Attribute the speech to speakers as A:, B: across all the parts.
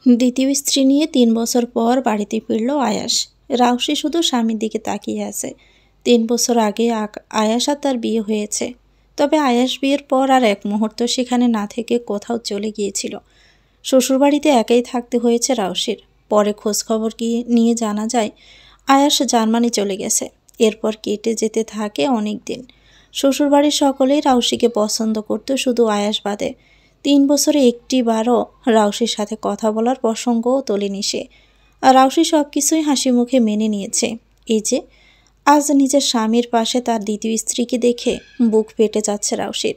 A: দ্বিতীয় স্ত্রী নিয়ে ৩ বছর পর বাড়িতে ফিরল আয়াস। রাউসি শুধু স্বামীর দিকে তাকিয়ে আছে। ৩ বছর আগে আয়াস আর তার বিয়ে হয়েছে। তবে আয়াস বিয়ের পর আর এক মুহূর্ত সেখানে না থেকে কোথাও চলে গিয়েছিল। শ্বশুরবাড়িতে একাই থাকতে হয়েছে রাউসির। পরে খোঁজখবর নিয়ে জানা যায় আয়াস জার্মানি চলে গেছে। এরপর কেটে যেতে থাকে অনেক দিন। শ্বশুরবাড়ির সকলেই রাউসিকে পছন্দ করত, শুধু আয়াস বাদে। ৩ বছরে একটিবারও রাউসির সাথে কথা বলার প্রসঙ্গও তোলেনি সে। আর রাউসি সব কিছুই হাসি মুখে মেনে নিয়েছে। এই যে আজ নিজের স্বামীর পাশে তার দ্বিতীয় স্ত্রীকে দেখে বুক ফেটে যাচ্ছে রাউসির।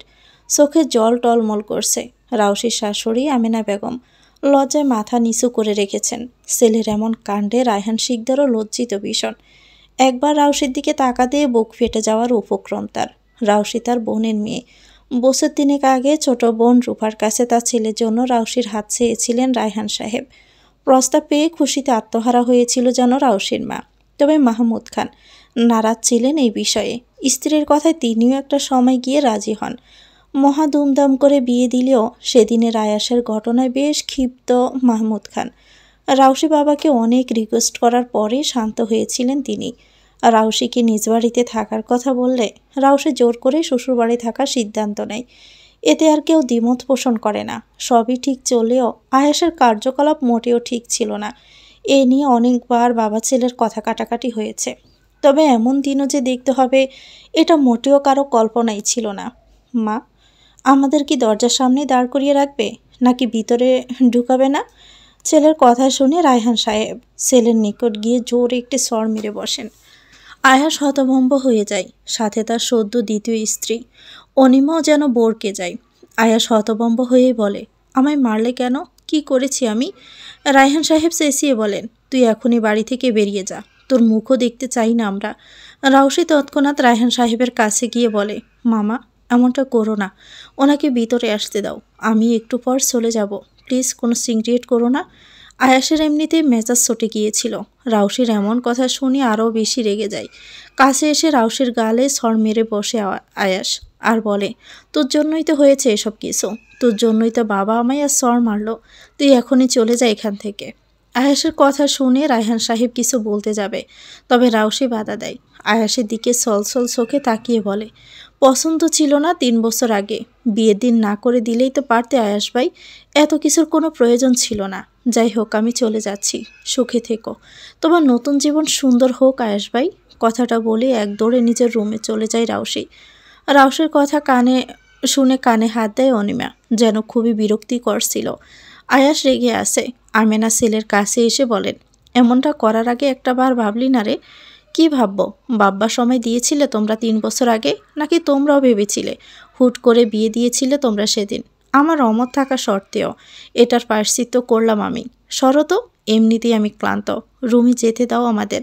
A: চোখে জল টলমল করছে। রাউসির শাশুড়ি আমেনা বেগম লজ্জায় মাথা নিচু করে রেখেছেন। ছেলের এমন কাণ্ডে রায়হান শিকদারও লজ্জিত ভীষণ। একবার রাউসির দিকে তাকাতে বুক ফেটে যাওয়ার উপক্রম তার। রাউসি তার বোনের মেয়ে। বছর ৩ আগে ছোট বোন রূপার কাছে তার ছেলের জন্য রাউসির হাত চেয়েছিলেন রায়হান সাহেব। প্রস্তাব পেয়ে খুশিতে আত্মহারা হয়েছিল যেন রাউসির মা। তবে মাহমুদ খান নারাজ ছিলেন এই বিষয়ে। স্ত্রীর কথায় তিনিও একটা সময় গিয়ে রাজি হন। মহা দুমদাম করে বিয়ে দিলেও সেদিনের আয়াসের ঘটনায় বেশ ক্ষিপ্ত মাহমুদ খান। রাউসি বাবাকে অনেক রিকোয়েস্ট করার পরে শান্ত হয়েছিলেন তিনি। রাউসিকে নিজ বাড়িতে থাকার কথা বললে রাউসি জোর করে শ্বশুরবাড়ি থাকার সিদ্ধান্ত নেয়। এতে আর কেউ দ্বিমত পোষণ করে না। সবই ঠিক চললেও আয়াসের কার্যকলাপ মোটেও ঠিক ছিল না। এ নিয়ে অনেকবার বাবা ছেলের কথা কাটাকাটি হয়েছে। তবে এমন দিনও যে দেখতে হবে এটা মোটেও কারো কল্পনাই ছিল না। মা, আমাদের কি দরজার সামনে দাঁড় করিয়ে রাখবে, নাকি ভিতরে ঢুকাবে না? ছেলের কথা শুনে রায়হান সাহেব ছেলের নিকট গিয়ে জোরে একটি স্বর মেরে বসেন। আয়াস হতভম্ব হয়ে যায়, সাথে তার সদ্য দ্বিতীয় স্ত্রী অনিমাও যেন বরকে যায়। আয়াস হতভম্ব হয়েই বলে, আমায় মারলে কেন? কি করেছি আমি? রায়হান সাহেব চেঁচিয়ে বলেন, তুই এখনই বাড়ি থেকে বেরিয়ে যা, তোর মুখও দেখতে চাই না আমরা। রাউসি তৎক্ষণাৎ রায়হান সাহেবের কাছে গিয়ে বলে, মামা, এমনটা করো না, ওনাকে ভিতরে আসতে দাও, আমি একটু পর চলে যাব, প্লিজ কোনো সিক্রেট করো না। আয়াসের এমনিতেই মেজাজ চটে গিয়েছিল। রাউসির এমন কথা শুনে আরও বেশি রেগে যায়। কাছে এসে রাউসির গালে সর মেরে বসে আয়াস আর বলে, তোর জন্যই তো হয়েছে এসব কিছু, তোর জন্যই তো বাবা আমায় আর সর মারলো। তুই এখনই চলে যা এখান থেকে। আয়াসের কথা শুনে রায়হান সাহেব কিছু বলতে যাবে, তবে রাউসি বাধা দেয়। আয়াসের দিকে সলসল চোখে তাকিয়ে বলে, পছন্দ ছিল না ৩ বছর আগে, বিয়ের দিন না করে দিলেই তো পারতে আয়াস ভাই, এত কিছুর কোনো প্রয়োজন ছিল না। যাই হোক, আমি চলে যাচ্ছি, সুখে থেকো, তোমার নতুন জীবন সুন্দর হোক আয়াস ভাই। কথাটা বলে এক দৌড়ে নিজের রুমে চলে যায় রাউসি। রাউসির কথা শুনে কানে হাত দেয় অনিমা, যেন খুবই বিরক্তিকর ছিল। আয়াস রেগে আছে। আমেনা ছেলের কাছে এসে বলেন, এমনটা করার আগে একটাবার ভাবলি না রে? কি ভাববো? বাব্বা সময় দিয়েছিলে তোমরা ৩ বছর আগে, নাকি তোমরাও ভেবেছিলে? হুট করে বিয়ে দিয়েছিলে তোমরা সেদিন, আমার অমত থাকা সত্ত্বেও। এটার প্রায়শ্চিত্ত করলাম আমি। শরত, এমনিতেই আমি ক্লান্ত, রুমে যেতে দাও আমাদের।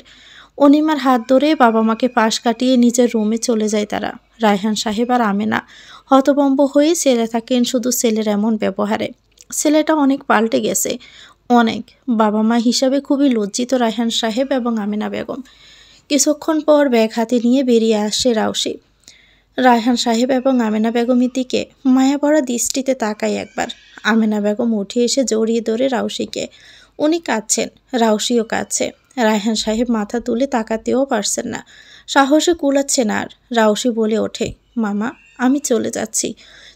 A: অনিমার হাত ধরে বাবা মাকে পাশ কাটিয়ে নিজের রুমে চলে যায় তারা। রায়হান সাহেব আর আমেনা হতভম্ব হয়ে ছেলে থাকেন শুধু ছেলের এমন ব্যবহারে। ছেলেটা অনেক পাল্টে গেছে, অনেক। বাবা মা হিসাবে খুবই লজ্জিত রায়হান সাহেব এবং আমেনা বেগম। কিছুক্ষণ পর ব্যাগ হাতে নিয়ে বেরিয়ে আসে রাউসি। রায়হান সাহেব এবং আমেনা বেগমের দিকে মায়া ভরা দৃষ্টিতে তাকায় একবার। আমেনা বেগম উঠে এসে জড়িয়ে ধরে রাউসিকে। উনি কাঁদছেন, রাউসিও কাঁদছে। রায়হান সাহেব মাথা তুলে তাকাতেও পারছেন না, সাহসে কুলাচ্ছেন আর। রাউসি বলে ওঠে, মামা, আমি চলে যাচ্ছি,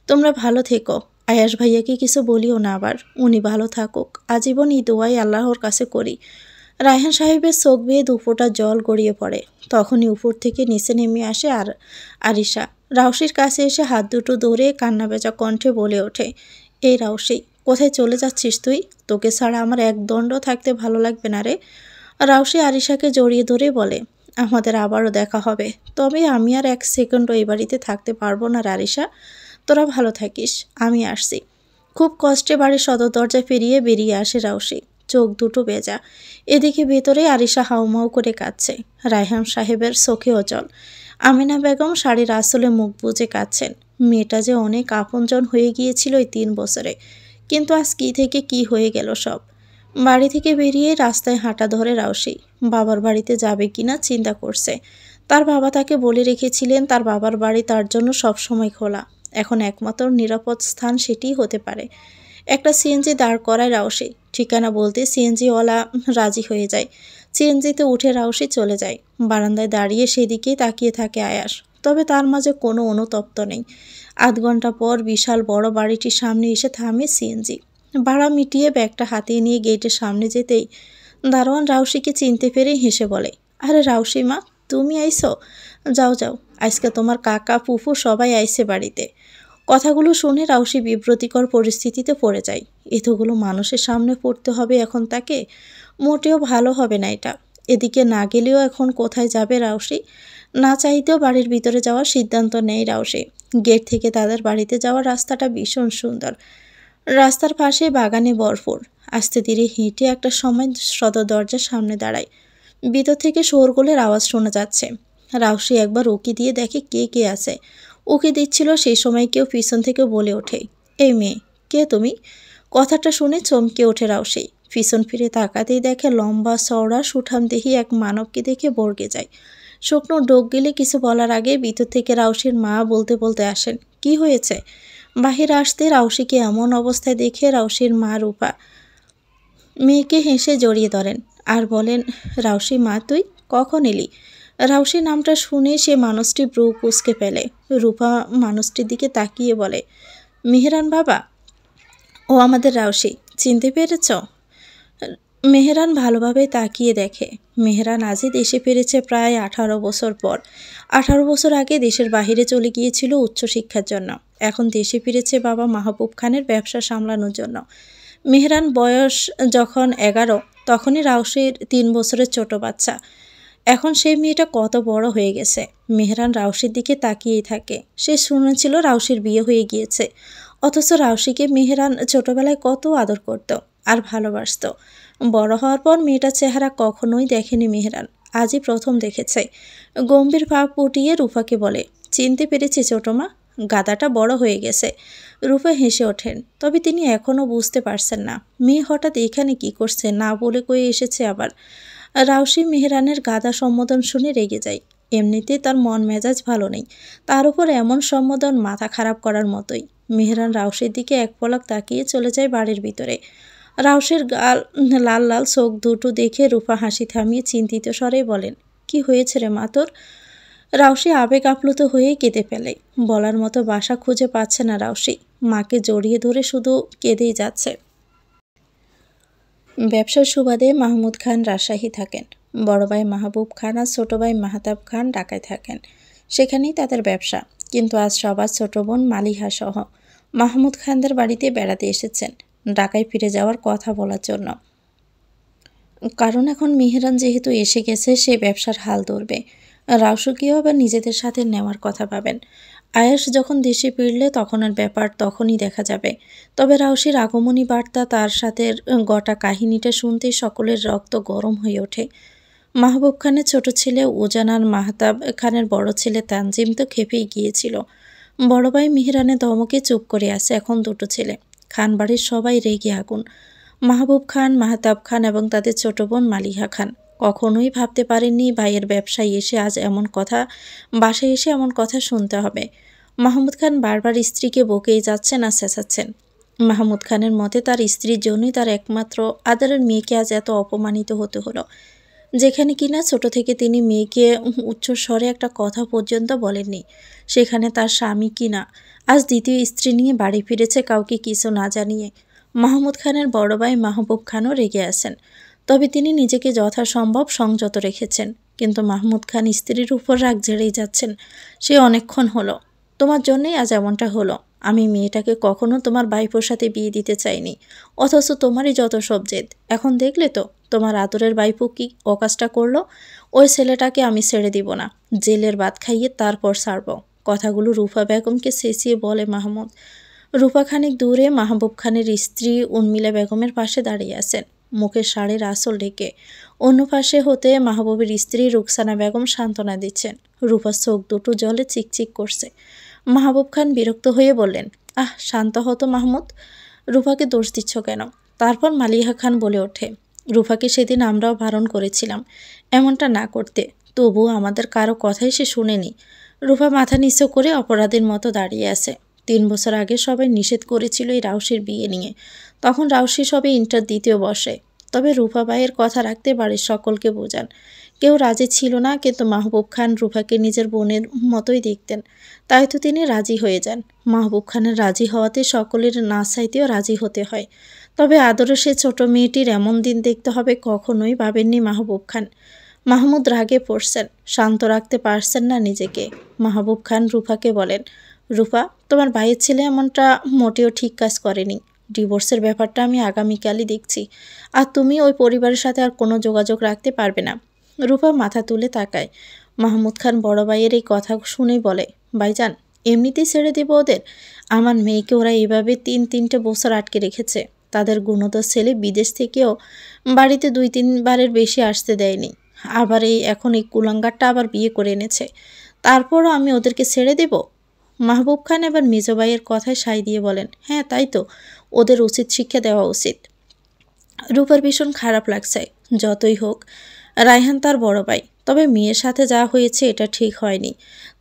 A: তোমরা ভালো থেকো। আয়াস ভাইয়াকে কিছু বলিও না আবার, উনি ভালো থাকুক, আজীবন এই দোয়াই আল্লাহর কাছে করি। রায়হান সাহেবের চোখ বেয়ে 2 ফোঁটা জল গড়িয়ে পড়ে। তখনই উপর থেকে নিচে নেমে আসে আরিশা। রাউসির কাছে এসে হাত দুটো ধরে কান্না ভেজা কণ্ঠে বলে ওঠে, এই রাউসি, কোথায় চলে যাচ্ছিস তুই? তোকে ছাড়া আমার এক দণ্ড থাকতে ভালো লাগবে না রে। রাউসি আরিশাকে জড়িয়ে ধরে বলে, আমাদের আবারও দেখা হবে, তবে আমি আর 1 সেকেন্ডও এই বাড়িতে থাকতে পারবো না আরিশা। তোরা ভালো থাকিস, আমি আসছি। খুব কষ্টে বাড়ির সদর দরজা পেরিয়ে বেরিয়ে আসে রাউসি, চোখ দুটো ভেজা। এদিকে ভেতরে আরিশা হাউমাউ করে কাঁদছে। রায়হান সাহেবের চোখে অচল। আমিনা বেগম শাড়ির আঁচলে মুখ বুজে কাঁদছেন। মেয়েটা যে অনেক আপনজন হয়ে গিয়েছিল এই 3 বছরে, কিন্তু আজ কি থেকে কি হয়ে গেল সব। বাড়ি থেকে বেরিয়ে রাস্তায় হাঁটা ধরে রাউসি। বাবার বাড়িতে যাবে কিনা চিন্তা করছে। তার বাবা তাকে বলে রেখেছিলেন তার বাবার বাড়ি তার জন্য সবসময় খোলা। এখন একমাত্র নিরাপদ স্থান সেটিই হতে পারে। একটা সিএনজি দাঁড় করায় রাউসি। ঠিকানা বলতে সিএনজিওয়ালা রাজি হয়ে যায়। সিএনজিতে উঠে রাউসি চলে যায়। বারান্দায় দাঁড়িয়ে সেদিকেই তাকিয়ে থাকে আয়াস। তবে তার মাঝে কোনো অনুতপ্ত নেই। আধ ঘন্টা পর বিশাল বড় বাড়িটির সামনে এসে থামে সিএনজি। ভাড়া মিটিয়ে ব্যাগটা হাতিয়ে নিয়ে গেটের সামনে যেতেই দারোয়ান রাউসিকে চিনতে পেরে হেসে বলে, আরে রাউসি মা, তুমি আইসো? যাও যাও, আজকে তোমার কাকা ফুফু সবাই আইসে বাড়িতে। কথাগুলো শুনে রাউসি বিব্রতিকর পরিস্থিতিতে পড়ে যায়। এতগুলো মানুষের সামনে পড়তে হবে এখন তাকে? মোটেও ভালো হবে না এটা। এদিকে না গেলেও এখন কোথায় যাবে রাউসি? না চাইতেও বাড়ির ভিতরে যাওয়ার সিদ্ধান্ত নেয় রাউসি। গেট থেকে তাদের বাড়িতে যাওয়ার রাস্তাটা ভীষণ সুন্দর। রাস্তার পাশে বাগানে ভরপুর। আস্তে ধীরে হেঁটে একটা সময় সদর দরজার সামনে দাঁড়ায়। ভিতর থেকে শোরগোলের আওয়াজ শোনা যাচ্ছে। রাউসি একবার উকি দিয়ে দেখে কে কে আছে। উকি দিচ্ছিল সেই সময় কেউ পিছন থেকে বলে ওঠে, এই মেয়ে, কে তুমি? কথাটা শুনে চমকে ওঠে রাউসি। পিছন ফিরে তাকাতেই দেখে লম্বা চওড়া সুঠামদেহী এক মানবকে দেখে বর্গে যায়। শুকনো ডোক গেলে কিছু বলার আগে ভিতর থেকে রাউসির মা বলতে বলতে আসেন, কি হয়েছে? বাহির আসতে রাউসিকে এমন অবস্থায় দেখে রাউসির মা রূপা মেয়েকে হেসে জড়িয়ে ধরেন আর বলেন, রাউসি মা, তুই কখন এলি? রাউসি নামটা শুনে সে মানুষটি ব্রু কুঁচকে ফেলে। রূপা মানুষটির দিকে তাকিয়ে বলে, মেহেরান বাবা? ও আমাদের রাউসি, চিনতে পেরেছ? মেহেরান ভালোভাবে তাকিয়ে দেখে মেহেরান আজই দেশে ফিরেছে প্রায় 18 বছর পর। 18 বছর আগে দেশের বাহিরে চলে গিয়েছিল উচ্চশিক্ষার জন্য। এখন দেশে ফিরেছে বাবা মাহবুব খানের ব্যবসা সামলানোর জন্য। মেহেরান বয়স যখন 11, তখনই রাউসির 3 বছরের ছোট বাচ্চা। এখন সেই মেয়েটা কত বড় হয়ে গেছে। মেহেরান রাউসির দিকে তাকিয়েই থাকে। সে শুনেছিল রাউসির বিয়ে হয়ে গিয়েছে, অথচ রাউসিকে মেহেরান ছোটবেলায় কত আদর করত আর ভালোবাসত। বড় হওয়ার পর মেয়েটার চেহারা কখনোই দেখেনি মেহেরান, আজই প্রথম দেখেছে। গম্ভীর ভাব ফুটিয়ে রূপাকে বলে, চিনতে পেরেছি ছোট মা, গাদাটা বড় হয়ে গেছে। রূপা হেসে ওঠেন, তবে তিনি এখনও বুঝতে পারছেন না মেয়ে হঠাৎ এখানে কি করছে, না বলে কয়ে এসেছে আবার। রাউসি মেহেরানের গাদা সম্বোধন শুনে রেগে যায়। এমনিতে তার মন মেজাজ ভালো নেই, তার উপর এমন সম্বোধন মাথা খারাপ করার মতোই। মেহেরান রাউসির দিকে এক পলক তাকিয়ে চলে যায় বাড়ির ভিতরে। রাউসির গাল লাল লাল চোখ দুটো দেখে রূপা হাসি থামিয়ে চিন্তিত স্বরে বলেন, কি হয়েছে রে মা তোর? রাউসি আবেগ আপ্লুত হয়ে কেঁদে ফেলে। বলার মতো ভাষা খুঁজে পাচ্ছে না রাউসি। মাকে জড়িয়ে ধরে শুধু কেঁদেই যাচ্ছে। ব্যবসার সুবাদে মাহমুদ খান রাজশাহী থাকেন। বড় ভাই মাহবুব খান আর ছোট ভাই মাহতাব খান ঢাকায় থাকেন। সেখানেই তাদের ব্যবসা। কিন্তু আজ সবার ছোট বোন মালিহা সহ মাহমুদ খানদের বাড়িতে বেড়াতে এসেছেন ঢাকায় ফিরে যাওয়ার কথা বলার জন্য। কারণ এখন মেহেরান যেহেতু এসে গেছে, সে ব্যবসার হাল ধরবে। রাউসুকেও আবার নিজেদের সাথে নেওয়ার কথা ভাবেন। আয়াস যখন দেশে ফিরলে তখনের ব্যাপার তখনই দেখা যাবে। তবে রাউসির আগমনী বার্তা, তার সাথে গোটা কাহিনীটা শুনতেই সকলের রক্ত গরম হয়ে ওঠে। মাহবুব খানের ছোট ছেলে উজান আর মাহতাব খানের বড় ছেলে তানজিম তো খেপেই গিয়েছিল। বড় ভাই মেহেরানের ধমকে চুপ করে আছে এখন দুটো ছেলে। খান বাড়ির সবাই রেগে আগুন। মাহবুব খান, মাহতাব খান এবং তাদের ছোট বোন মালিহা খান কখনোই ভাবতে পারেননি ভাইয়ের ব্যবসায় এসে আজ এমন কথা, বাসায় এসে এমন কথা শুনতে হবে। মাহমুদ খান বারবার স্ত্রীকে বকেই যাচ্ছেন আর চেঁচাচ্ছেন। মাহমুদ খানের মতে তার স্ত্রীর জন্যই তার একমাত্র আদরের মেয়েকে আজ এত অপমানিত হতে হলো, যেখানে কিনা ছোট থেকে তিনি মেয়েকে উচ্চস্বরে একটা কথা পর্যন্ত বলেননি। সেখানে তার স্বামী কিনা আজ দ্বিতীয় স্ত্রী নিয়ে বাড়ি ফিরেছে কাউকে কিছু না জানিয়ে। মাহমুদ খানের বড় ভাই মাহবুব খানও রেগে আছেন, তবে তিনি নিজেকে যথাসম্ভব সংযত রেখেছেন। কিন্তু মাহমুদ খান স্ত্রীর উপর রাগ ঝেড়েই যাচ্ছেন। সে অনেকক্ষণ হলো, তোমার জন্যই আজ এমনটা হলো। আমি মেয়েটাকে কখনো তোমার ভাইপোর সাথে বিয়ে দিতে চাইনি, অথচ তোমারই যত সব জেদ। এখন দেখলে তো তোমার আদরের ভাইপো কি অকাজটা করলো। ওই ছেলেটাকে আমি ছেড়ে দিব না, জেলের ভাত খাইয়ে তারপর ছাড়ব। কথাগুলো রূপা বেগমকে চেঁচিয়ে বলে মাহমুদ। রূপা খানিক দূরে মাহবুব খানের স্ত্রী উর্মিলা বেগমের পাশে দাঁড়িয়ে আছেন, মুখের শাড়ির আঁচল ঢেকে। অন্য পাশে হতে মাহবুবের স্ত্রী রুকসানা বেগম সান্ত্বনা দিচ্ছেন। রূপার চোখ দুটো জলে চিকচিক করছে। মাহবুব খান বিরক্ত হয়ে বললেন, আহ, শান্ত হতো মাহমুদ, রূপাকে দোষ দিচ্ছ কেন? তারপর মালিহা খান বলে ওঠে, রূপাকে সেদিন আমরাও বারণ করেছিলাম এমনটা না করতে, তবুও আমাদের কারো কথাই সে শুনেনি। রূপা মাথা নিচু করে অপরাধীর মতো দাঁড়িয়ে আছে। 3 বছর আগে সবাই নিষেধ করেছিল এই রাউশির বিয়ে নিয়ে। তখন রাউশি সবে ইন্টার 2য় বর্ষে। তবে রূপাবাইয়ের কথা রাখতে বাড়ির সকলকে বোঝান। কেউ রাজি ছিল না, কিন্তু মাহবুব খান রূপাকে নিজের বোনের মতোই দেখতেন। তাই তো তিনি রাজি হয়ে যান। মাহবুব খানের রাজি হওয়াতে সকলের না চাইতেও রাজি হতে হয়। তবে আদরে সে ছোট মেয়েটির এমন দিন দেখতে হবে কখনোই ভাবেননি মাহবুব খান। মাহমুদ রাগে পড়ছেন, শান্ত রাখতে পারছেন না নিজেকে। মাহবুব খান রূপাকে বলেন, রূপা, তোমার ভাইয়ের ছেলে এমনটা মোটেও ঠিক কাজ করেনি। ডিভোর্সের ব্যাপারটা আমি আগামীকালই দেখছি। আর তুমি ওই পরিবারের সাথে আর কোনো যোগাযোগ রাখতে পারবে না। রূপা মাথা তুলে তাকায়। মাহমুদ খান বড় ভাইয়ের এই কথা শুনেই বলে, ভাইজান, এমনিতেই ছেড়ে দেব ওদের? আমার মেয়েকে ওরা এভাবে 3 বছর আটকে রেখেছে। তাদের গুণধর ছেলে বিদেশ থেকেও বাড়িতে 2-3 বারের বেশি আসতে দেয়নি। আবার এখন এই কুলাঙ্গারটা আবার বিয়ে করে এনেছে। তারপরও আমি ওদেরকে ছেড়ে দেব? মাহবুব খান এবার মেজ ভাইয়ের কথায় সায় দিয়ে বলেন, হ্যাঁ তাই তো, ওদের উচিত শিক্ষা দেওয়া উচিত। রূপার ভীষণ খারাপ লাগছে। যতই হোক রায়হান তার বড় ভাই, তবে মেয়ের সাথে যা হয়েছে এটা ঠিক হয়নি।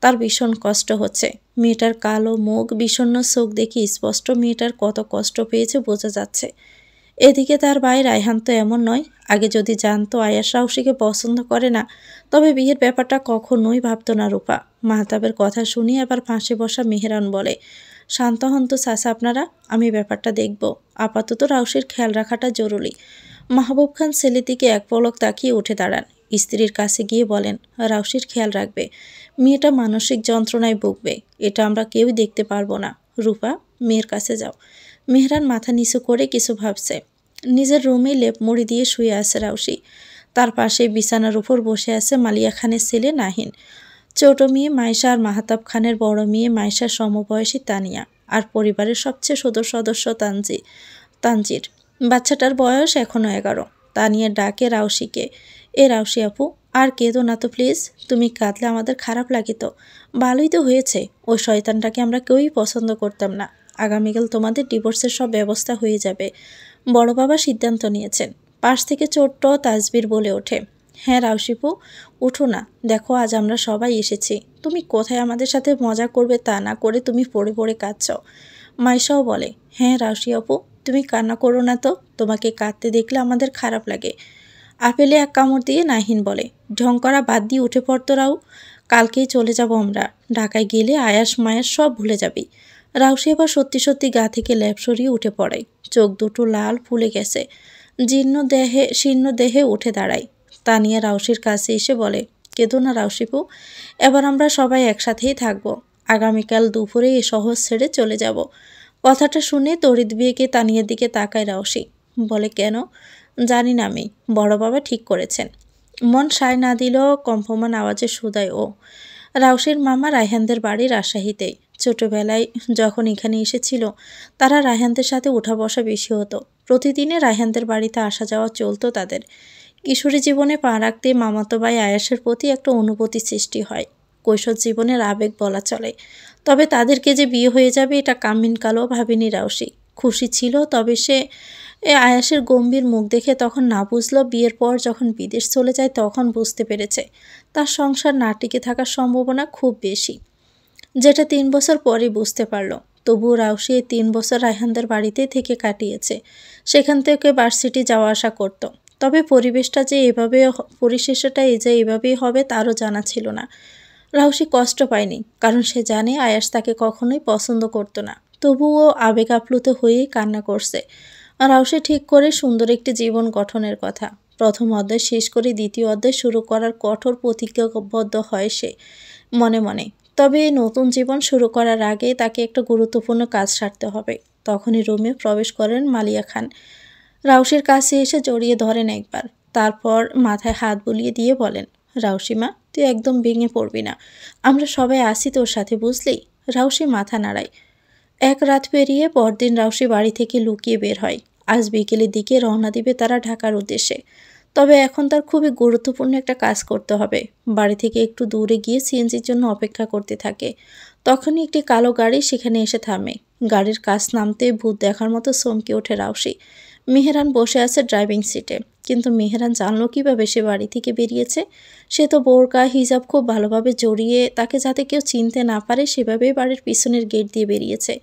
A: তার ভীষণ কষ্ট হচ্ছে। মেয়েটার কালো মুখ, বিষণ্ণ চোখ দেখে স্পষ্ট মেয়েটার কত কষ্ট পেয়েছে বোঝা যাচ্ছে। এদিকে তার ভাই রায়হান তো এমন নয়। আগে যদি জানতো আয়াস রাউশিকে পছন্দ করে না, তবে বিয়ের ব্যাপারটা কখনোই ভাবতো না রূপা। মাহতাবের কথা শুনে আবার ফাঁসে বসা মেহরান বলে, শান্ত হন তো চাচা আপনারা, আমি ব্যাপারটা দেখব। আপাতত রাউশির খেয়াল রাখাটা জরুরি। মাহবুব খান ছেলের দিকে এক পলক তাকিয়ে উঠে দাঁড়ান। স্ত্রীর কাছে গিয়ে বলেন, রাউশির খেয়াল রাখবে। মেয়েটা মানসিক যন্ত্রণায় ভুগবে, এটা আমরা কেউই দেখতে পারবো না। রূপা, মেয়ের কাছে যাও। মেহরান মাথা নিচু করে কিছু ভাবছে। নিজের রুমে লেপ মুড়ি দিয়ে শুয়ে আছে রাউশি। তার পাশে বিছানার উপর বসে আছে মালিয়া খানের ছেলে নাহিন, ছোট মেয়ে মাইশা আর মাহতাব খানের বড় মেয়ে মাইশার সমবয়সী তানিয়া, আর পরিবারের সবচেয়ে সদস্য তানজির। বাচ্চাটার বয়স এখনও 11। তানিয়া ডাকে রাউশিকে, এ রাউশি আপু, আর কেঁদো না তো প্লিজ। তুমি কাঁদলে আমাদের খারাপ লাগে তো। ভালোই তো হয়েছে, ওই শয়তানটাকে আমরা কেউই পছন্দ করতাম না। আগামীকাল তোমাদের ডিভোর্সের সব ব্যবস্থা হয়ে যাবে। বড় বাবা সিদ্ধান্ত নিয়েছেন। পাশ থেকে ছোট্ট তাজবির বলে ওঠে, হ্যাঁ রাউশিপু, উঠো না, দেখো আজ আমরা সবাই এসেছি। তুমি কোথায় আমাদের সাথে মজা করবে তা না করে তুমি পড়ে পড়ে কাঁদছ। মাইশাও বলে, হ্যাঁ রাউশি আপু, তুমি কান্না করো না তো, তোমাকে কাঁদতে দেখলে আমাদের খারাপ লাগে। আপেলে এক কামড় দিয়ে নাহিন বলে, ঢং করা বাদ দিয়ে উঠে পড়তো রাউ, কালকেই চলে যাব আমরা। ঢাকায় গেলে আয়াস মায়াস সব ভুলে যাবি। রাউশি এবার সত্যি সত্যি গা থেকে ল্যাপ সরিয়ে উঠে পড়ে। চোখ দুটো লাল ফুলে গেছে। শীর্ণ দেহে উঠে দাঁড়ায়। তানিয়া রাউশির কাছে এসে বলে, কেঁদো না রাউশিপু, এবার আমরা সবাই একসাথেই থাকবো। আগামীকাল দুপুরে এ শহর ছেড়ে চলে যাব। কথাটা শুনে তড়িৎ বিয়েকে তানিয়ার দিকে তাকায় রাউশি। বলে, কেন? জানি না আমি, বড় বাবা ঠিক করেছেন। মন সায় না দিলেও কম্পমান আওয়াজে শুধায় ও। রাউশির মামা রায়হানদের বাড়ি রাজশাহীতেই। ছোটবেলায় যখন এখানে এসেছিল, তারা রায়হানদের সাথে উঠা বসা বেশি হতো। প্রতিদিনে রায়হানদের বাড়িতে আসা যাওয়া চলতো তাদের। কিশোরী জীবনে পা রাখতে মামাতো ভাই আয়াসের প্রতি একটা অনুভূতি সৃষ্টি হয়। কৈশোর জীবনের আবেগ বলা চলে। তবে তাদেরকে যে বিয়ে হয়ে যাবে এটা কামিনকালও ভাবেনি রাউশি। খুশি ছিল, তবে সে আয়াসের গম্ভীর মুখ দেখে তখন না বুঝলো। বিয়ের পর যখন বিদেশ চলে যায় তখন বুঝতে পেরেছে তার সংসার না টিকে থাকার সম্ভাবনা খুব বেশি, যেটা 3 বছর পরে বুঝতে পারলো। তবুও রাউশি এই 3 বছর রায়হানদের বাড়িতে থেকে কাটিয়েছে। সেখান থেকে ভার্সিটি যাওয়া আসা করত। তবে পরিবেশটা যে পরিশেষটা এভাবেই হবে তারও জানা ছিল না। রাউশি কষ্ট পায়নি, কারণ সে জানে আয়াস তাকে কখনোই পছন্দ করতো না। তবুও আবেগ আপ্লুত হয়েই কান্না করছে। রাউশি ঠিক করে সুন্দর একটি জীবন গঠনের কথা। প্রথম অধ্যায় শেষ করে দ্বিতীয় অধ্যায় শুরু করার কঠোর প্রতিজ্ঞাবদ্ধ হয় সে মনে মনে। তবে এই নতুন জীবন শুরু করার আগে তাকে একটা গুরুত্বপূর্ণ কাজ সারতে হবে। তখনই রুমে প্রবেশ করেন মালিয়া খান। রাউশির কাছে এসে জড়িয়ে ধরেন একবার, তারপর মাথায় হাত বুলিয়ে দিয়ে বলেন, রাউশিমা, তুই একদম ভেঙে পড়বি না, আমরা সবাই আসি তোর সাথে, বুঝলি? রাউশি মাথা নাড়ায়। এক রাত পেরিয়ে পরদিন রাউশি বাড়ি থেকে লুকিয়ে বের হয়। আজ বিকেলের দিকে রওনা দিবে তারা ঢাকার উদ্দেশ্যে। তবে এখন তার খুবই গুরুত্বপূর্ণ একটা কাজ করতে হবে। বাড়ি থেকে একটু দূরে গিয়ে সিএনজির জন্য অপেক্ষা করতে থাকে। তখনই একটি কালো গাড়ি সেখানে এসে থামে। গাড়ির কাছ নামতে ভূত দেখার মতো চমকে ওঠে রাউশি। মেহেরান বসে আছে ড্রাইভিং সিটে, কিন্তু মেহেরান জানলো কিভাবে সে বাড়ি থেকে বেরিয়েছে। সে তো বোরকা হিজাব খুব ভালোভাবে জড়িয়ে তাকে যাতে কেউ চিনতে না পারে সেভাবেই বাড়ির পিছনের গেট দিয়ে বেরিয়েছে।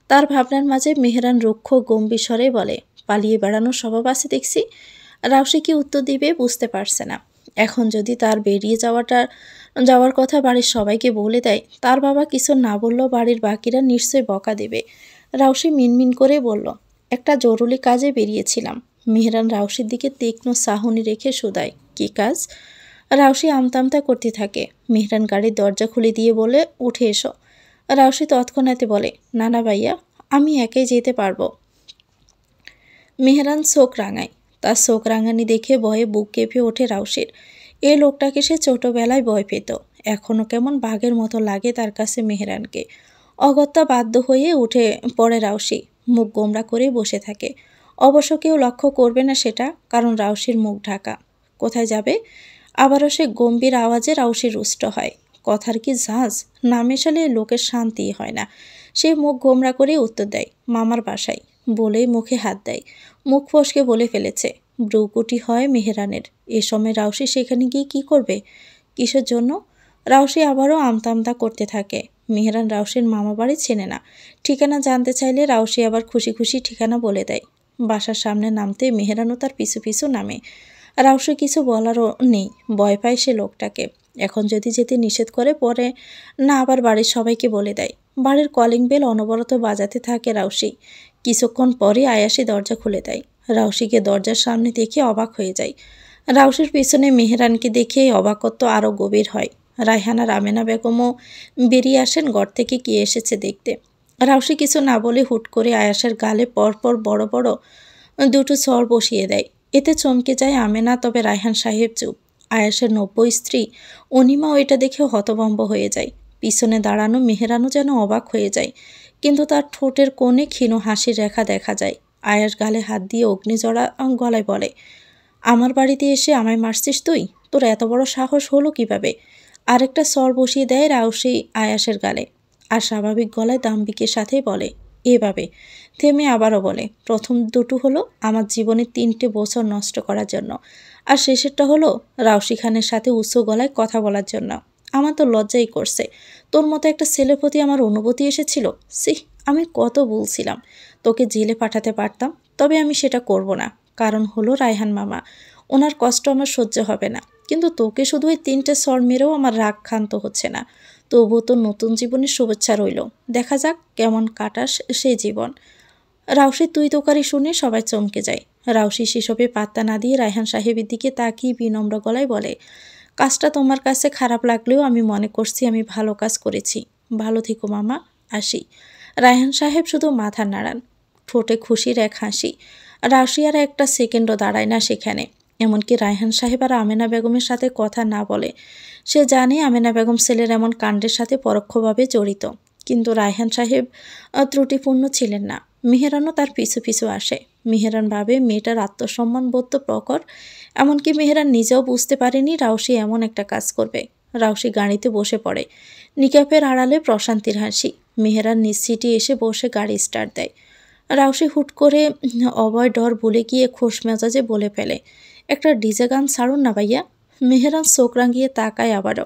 A: তার ভাবনার মাঝে মেহেরান রুক্ষ গম্ভীর স্বরে বলে, পালিয়ে বেড়ানোর স্বভাব আছে দেখছি। রাউসি কি উত্তর দিবে বুঝতে পারছে না। এখন যদি তার বেরিয়ে যাওয়ার কথা বাড়ির সবাইকে বলে দেয়, তার বাবা কিছু না বললেও বাড়ির বাকিরা নিশ্চয়ই বকা দেবে। রাউসি মিনমিন করে বলল, একটা জরুরি কাজে বেরিয়েছিলাম। মেহরান রাউসির দিকে তীক্ষ্ণ চাহনি রেখে শুধায়, কী কাজ? রাউসি আমতামতা করতে থাকে। মেহরান গাড়ির দরজা খুলে দিয়ে বলে, উঠে এসো। রাউসি তৎক্ষণাতে বলে, না না ভাইয়া, আমি একাই যেতে পারবো। মেহরান চোখ রাঙায়। তার চোখ রাঙানি দেখে ভয়ে বুক কেঁপে ওঠে রাউসির। এই লোকটাকে সে ছোটবেলায় ভয় পেত, এখনও কেমন বাঘের মতো লাগে তার কাছে মেহরানকে। অগত্যা বাধ্য হয়ে উঠে পড়ে রাউসি, মুখ গোমরা করে বসে থাকে। অবশ্য কেউ লক্ষ্য করবে না সেটা, কারণ রাউসির মুখ ঢাকা। কোথায় যাবে? আবারও সে গম্ভীর আওয়াজে রাউসি রুষ্ট হয়। কথার কি ঝাঁজ, না মেশালে লোকের শান্তি হয় না। সে মুখ গোমরা করে উত্তর দেয়, মামার বাসায়। বলেই মুখে হাত দেয়। মুখ ফসকে বলে ফেলেছে। ব্রুকুটি হয় মেহরানের। এ সময় রাউসি সেখানে গিয়ে কী করবে? কিসের জন্য? রাউসি আবারও আমতা করতে থাকে। মেহরান রাউসির মামা বাড়ি চেনে না। ঠিকানা জানতে চাইলে রাউসি আবার খুশি খুশি ঠিকানা বলে দেয়। বাসার সামনে নামতে মেহরানও তার পিছু পিছু নামে। রাউসি কিছু বলারও নেই, ভয় পায় সে লোকটাকে। এখন যদি যেতে নিষেধ করে, পরে না আবার বাড়ির সবাইকে বলে দেয়। বাড়ির কলিং বেল অনবরত বাজাতে থাকে রাউসি। কিছুক্ষণ পরে আয়াসি দরজা খুলে দেয়। রাউসিকে দরজার সামনে দেখে অবাক হয়ে যায়। রাউসির পিছনে মেহরানকে দেখে অবাকত্ব আরও গভীর হয়। রায়হান আর আমেনা বেগমও বেরিয়ে আসেন ঘর থেকে কে এসেছে দেখতে। রাউসি কিছু না বলে হুট করে আয়াসের গালে পরপর বড় বড় দুটো চড় বসিয়ে দেয়। এতে চমকে যায় আমেনা, তবে রায়হান সাহেব চুপ। আয়াসের নব্য স্ত্রী অনিমাও এটা দেখে হতভম্ব হয়ে যায়। পিছনে দাঁড়ানো মেহরানও যেন অবাক হয়ে যায়, কিন্তু তার ঠোঁটের কোণে ক্ষীণ হাসির রেখা দেখা যায়। আয়াস গালে হাত দিয়ে অগ্নিজড়া গলায় বলে, আমার বাড়িতে এসে আমায় মারছিস তুই? তোর এত বড় সাহস হলো কিভাবে? আরেকটা স্বর বসিয়ে দেয় রাউসি আয়াসের গালে, আর স্বাভাবিক গলায় দাম্ভিকের সাথেই বলে, এভাবে। থেমে আবারও বলে, প্রথম দুটো হলো আমার জীবনে 3টে বছর নষ্ট করার জন্য, আর শেষেরটা হলো রাউসি খানের সাথে উচ্চ গলায় কথা বলার জন্য। আমার তো লজ্জাই করছে। তোর মতো একটা ছেলের প্রতি আমার অনুভূতি এসেছিল। আমি কত বলছিলাম তোকে জেলে পাঠাতে পারতাম, তবে আমি সেটা করব না। কারণ হলো রায়হান মামা, ওনার কষ্ট আমার সহ্য হবে না। কিন্তু তোকে শুধু ওই 3টে স্বর মেরেও আমার রাগ ক্ষান্ত হচ্ছে না। তবুও তোর নতুন জীবনের শুভেচ্ছা রইল। দেখা যাক কেমন কাটাস সেই জীবন। রাউসি তুই তোকারি শুনে সবাই চমকে যায়। রাউসি সেসবে পাত্তা না দিয়ে রায়হান সাহেবের দিকে তাকিয়ে বিনম্র গলায় বলে, কাজটা তোমার কাছে খারাপ লাগলেও আমি মনে করছি আমি ভালো কাজ করেছি। ভালো থেকো মামা, আসি। রায়হান সাহেব শুধু মাথা নাড়ান, ঠোঁটে খুশির এক হাসি। রাউসি আর একটা সেকেন্ডও দাঁড়ায় না সেখানে। এমনকি রায়হান সাহেব আর আমেনা বেগমের সাথে কথা না বলে। সে জানে আমেনা বেগম ছেলের এমন কাণ্ডের সাথে পরোক্ষভাবে জড়িত। কিন্তু রায়হান সাহেব ত্রুটিপূর্ণ ছিলেন না। মেহরানও তার পিছু পিছু আসে। মেহরান ভাবে মেয়েটার আত্মসম্মান বোধ তো প্রখর। এমনকি মেহরান নিজেও বুঝতে পারেনি রাউসি এমন একটা কাজ করবে। রাউসি গাড়িতে বসে পড়ে। নিকাপের আড়ালে প্রশান্তির হাসি। মেহরান নিজ সিটে এসে বসে গাড়ি স্টার্ট দেয়। রাউসি হুট করে অভয় ডর ভুলে গিয়ে খোশ মেজাজে বলে ফেলে, একটা ডিজে গান ছাড়ুন না ভাইয়া। মেহরান চোখ রাঙিয়ে তাকায় আবারও।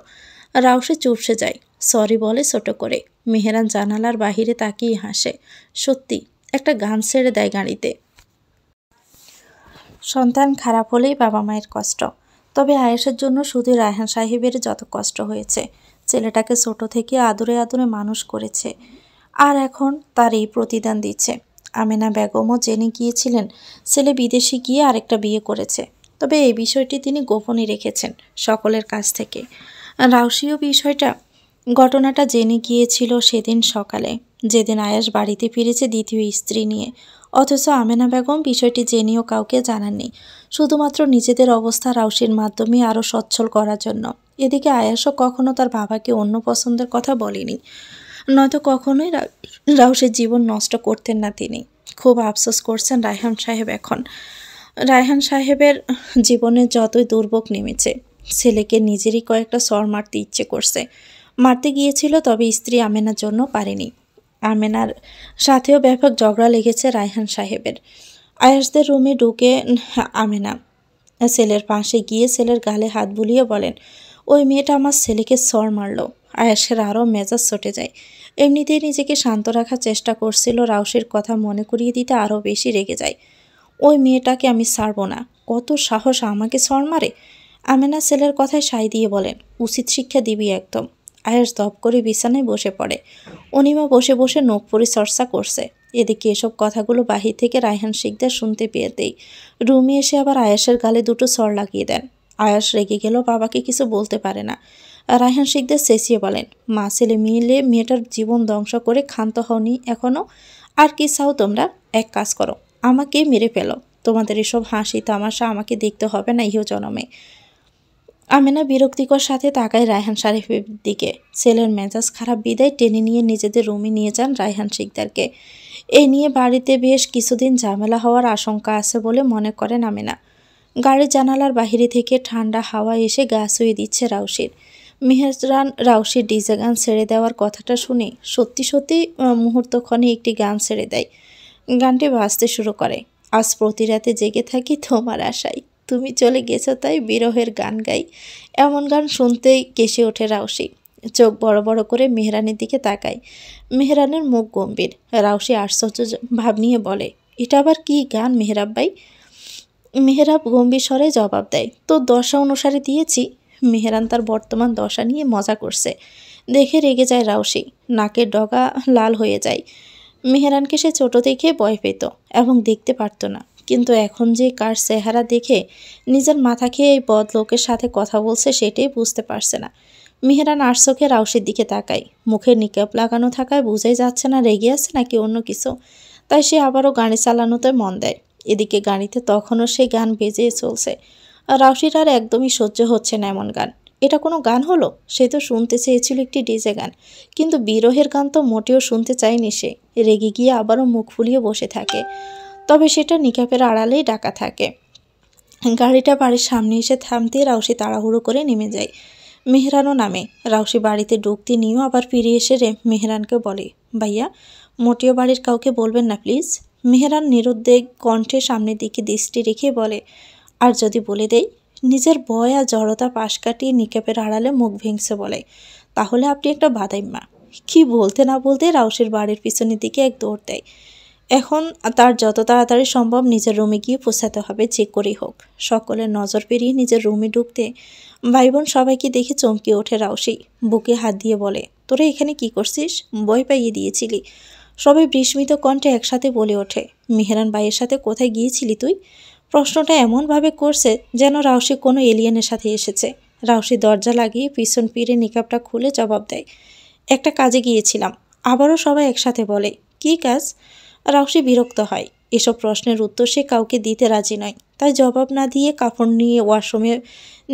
A: রাউসি চুপসে যায়, সরি বলে ছোট করে। মেহরান জানালার বাহিরে তাকিয়ে হাসে। সত্যি একটা গান ছেড়ে দেয় গাড়িতে। সন্তান খারাপ হলেই বাবা মায়ের কষ্ট, তবে আয়েশের জন্য শুধু রায়হান সাহেবের যত কষ্ট হয়েছে। ছেলেটাকে ছোট থেকে আদরে আদরে মানুষ করেছে, আর এখন তার এই প্রতিদান দিচ্ছে। আমেনা বেগমও জেনে গিয়েছিলেন ছেলে বিদেশে গিয়ে আরেকটা বিয়ে করেছে, তবে এই বিষয়টি তিনি গোপনই রেখেছেন সকলের কাছ থেকে। রাউসিও ঘটনাটা জেনে গিয়েছিল সেদিন সকালে, যেদিন আয়াস বাড়িতে ফিরেছে দ্বিতীয় স্ত্রী নিয়ে। অথচ আমেনা বেগম বিষয়টি জেনেও কাউকে জানাননি, শুধুমাত্র নিজেদের অবস্থা রাউসির মাধ্যমে আরও সচ্ছল করার জন্য। এদিকে আয়াসও কখনো তার বাবাকে অন্য পছন্দের কথা বলেনি, নয়তো কখনোই রাউসের জীবন নষ্ট করতেন না তিনি। খুব আফসোস করছেন রায়হান সাহেব এখন। রায়হান সাহেবের জীবনে যতই দুর্ভোগ নেমেছে, ছেলেকে নিজেরই কয়েকটা সর মারতে ইচ্ছে করছে। মারতে গিয়েছিল, তবে স্ত্রী আমেনার জন্য পারেনি। আমেনার সাথেও ব্যাপক ঝগড়া লেগেছে রায়হান সাহেবের। আয়াসদের রুমে ঢুকে আমেনা ছেলের পাশে গিয়ে ছেলের গালে হাত বুলিয়ে বলেন, ওই মেয়েটা আমার ছেলেকে সর মারলো। আয়াসের আরও মেজাজ চটে যায়। এমনিতেই নিজেকে শান্ত রাখার চেষ্টা করছিল, রাউসের কথা মনে করিয়ে দিতে আরও বেশি রেগে যায়। ওই মেয়েটাকে আমি ছাড়ব না, কত সাহস আমাকে সর মারে। আমেনা ছেলের কথায় সায় দিয়ে বলেন, উচিত শিক্ষা দিবি একদম। আয়াস দপ করে বিছানায় বসে পড়ে। অনিমা বসে বসে নখ পরিচর্চা করছে। এদিকে এসব কথাগুলো বাহির থেকে রায়হান শিকদার শুনতে পেয়ে দেয়। রুমে এসে আবার আয়াসের গালে দুটো চড় লাগিয়ে দেন। আয়াস রেগে গেল, বাবাকে কিছু বলতে পারে না। রায়হান শিকদার চেঁচিয়ে বলেন, মা ছেলে মিলে মেয়েটার জীবন ধ্বংস করে ক্ষান্ত হওনি এখনও? আর কি চাও তোমরা? এক কাজ করো, আমাকে মেরে ফেলো। তোমাদের এসব হাসি তামাশা আমাকে দেখতে হবে না ইহ জনমে। আমেনা বিরক্তিকর সাথে তাকায় রায়হান শরীফের দিকে। ছেলের মেজাজ খারাপ বিদায় টেনে নিয়ে নিজেদের রুমে নিয়ে যান রায়হান শিকদারকে। এই নিয়ে বাড়িতে বেশ কিছুদিন ঝামেলা হওয়ার আশঙ্কা আছে বলে মনে করেন আমেনা। গাড়ির জানালার বাহিরে থেকে ঠান্ডা হাওয়া এসে গা ছুঁয়ে দিচ্ছে রাউসির। মেহেরান রাউসির ডিজে গান ছেড়ে দেওয়ার কথাটা শুনে সত্যি সত্যি মুহূর্তক্ষণে একটি গান ছেড়ে দেয়। গানটি বাজতে শুরু করে, আজ প্রতি রাতে জেগে থাকি তোমার আশায়, তুমি চলে গেছো তাই বিরহের গান গাই। এমন গান শুনতেই কেসে ওঠে রাউসি। চোখ বড় বড় করে মেহরানের দিকে তাকায়। মেহরানের মুখ গম্ভীর। রাউসি আশ্চর্য ভাব নিয়ে বলে, এটা আবার কি গান মেহরাব ভাই? মেহরাব গম্ভীর স্বরে জবাব দেয়, তোর দশা অনুসারে দিয়েছি। মেহরান তার বর্তমান দশা নিয়ে মজা করছে দেখে রেগে যায় রাউসি। নাকের ডগা লাল হয়ে যায়। মেহরানকে সে ছোট দেখে ভয় পেত এবং দেখতে পারত না, কিন্তু এখন যে কার চেহারা দেখে নিজের মাথা খেয়ে এই বদ লোকের সাথে কথা বলছে সেটাই বুঝতে পারছে না। মেহরান আর চোখে রাউসির দিকে তাকায়। মুখে নিকাব লাগানো থাকায় বোঝাই যাচ্ছে না রেগে আছে নাকি অন্য কিছু। তাই সে আবারও গাড়ি চালানোতে মন দেয়। এদিকে গাড়িতে তখনও সেই গান বেজে চলছে। রাউসির আর একদমই সহ্য হচ্ছে না এমন গান। এটা কোনো গান হলো? সে তো শুনতে চেয়েছিল একটি ডিজে গান, কিন্তু বিরহের গান তো মোটেও শুনতে চায়নি সে। রেগে গিয়ে আবারও মুখ ফুলিয়ে বসে থাকে, তবে সেটা নিকাপের আড়ালেই ডাকা থাকে। গাড়িটা বাড়ির সামনে এসে থামতে রাউসি তাড়াহুড়ো করে নেমে যায়। মেহরানও নামে। রাউসি বাড়িতে ঢুকতে নিয়েও আবার ফিরে এসে মেহরানকে বলে, ভাইয়া মোটেও বাড়ির কাউকে বলবেন না প্লিজ। মেহরান নিরুদ্বেগ কণ্ঠে সামনের দিকে দৃষ্টি রেখে বলে, আর যদি বলে দেই? নিজের ভয় আর জড়তা পাশ কাটিয়ে নিকাপের আড়ালে মুখ ভেঙছে বলে, তাহলে আপনি একটা বাদাইম্মা। কি বলতে না বলতে রাউসির বাড়ির পিছনের দিকে এক দৌড় দেয়। এখন তার যত তাড়াতাড়ি সম্ভব নিজের রুমে গিয়ে পৌঁছাতে হবে, চেক করেই হোক। সকলের নজর পেরিয়ে নিজের রুমে ঢুকতে ভাই বোন সবাইকে দেখে চমকে ওঠে রাউসি। বুকে হাত দিয়ে বলে, তোরা এখানে কি করছিস? ভয় পাইয়ে দিয়েছিলি। সবাই বিস্মিত কণ্ঠে একসাথে বলে ওঠে, মেহরান ভাইয়ের সাথে কোথায় গিয়েছিলি তুই? প্রশ্নটা এমনভাবে করছে যেন রাউসি কোনো এলিয়েনের সাথে এসেছে। রাউসি দরজা লাগিয়ে পিছন ফিরে নিকাবটা খুলে জবাব দেয়, একটা কাজে গিয়েছিলাম। আবারও সবাই একসাথে বলে, কী কাজ? রাউসি বিরক্ত হয়। এসব প্রশ্নের উত্তর সে কাউকে দিতে রাজি নয়, তাই জবাব না দিয়ে কাপড় নিয়ে ওয়াশরুমের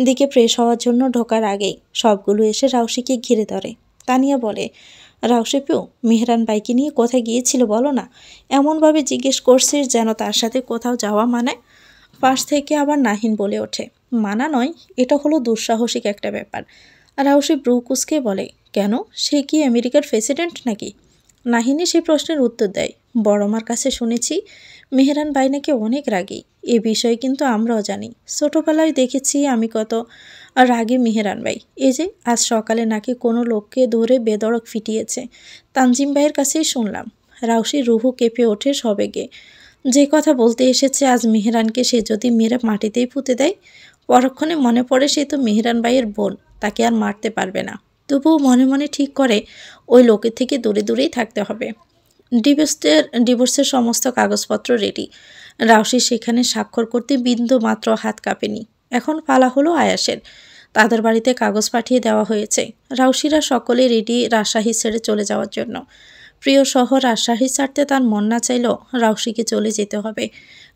A: দিকে ফ্রেশ হওয়ার জন্য ঢোকার আগেই সবগুলো এসে রাউসিকে ঘিরে ধরে। তানিয়া বলে, রাউসি পিউ, মেহরান বাইকে নিয়ে কোথায় গিয়েছিল বলো না? এমনভাবে জিজ্ঞেস করছিস যেন তার সাথে কোথাও যাওয়া মানে। পাশ থেকে আবার নাহিন বলে ওঠে, মানা নয়, এটা হলো দুঃসাহসিক একটা ব্যাপার। রাউসি ব্রু কুচকে বলে, কেন, সে কি আমেরিকার প্রেসিডেন্ট নাকি? নাহিনী সেই প্রশ্নের উত্তর দেয়, বড় মার কাছে শুনেছি মেহরান ভাই নাকি অনেক রাগী। এ বিষয়ে কিন্তু আমরাও জানি, ছোটোবেলায় দেখেছি আমি কত রাগী মেহরান ভাই। এই যে আজ সকালে নাকি কোনো লোককে ধরে বেদড়ক ফিটিয়েছে, তানজিম ভাইয়ের কাছেই শুনলাম। রাউসি রুহু কেঁপে ওঠে সবেগে। যে কথা বলতে এসেছে আজ মেহরানকে সে যদি মেরে মাটিতেই পুঁতে দেয়। পরক্ষণে মনে পড়ে সে তো মেহরান ভাইয়ের বোন, তাকে আর মারতে পারবে না। তবুও মনে মনে ঠিক করে ওই লোকের থেকে দূরে দূরেই থাকতে হবে। ডিভোর্সের সমস্ত কাগজপত্র রেডি। রাউসি সেখানে স্বাক্ষর করতে বিন্দু মাত্র হাত কাঁপেনি। এখন পালা হলো আয়াসের। তাদের বাড়িতে কাগজ পাঠিয়ে দেওয়া হয়েছে। রাউসিরা সকলে রেডি রাজশাহী ছেড়ে চলে যাওয়ার জন্য। প্রিয় শহর রাজশাহী ছাড়তে তার মন না চাইলেও রাউসিকে চলে যেতে হবে,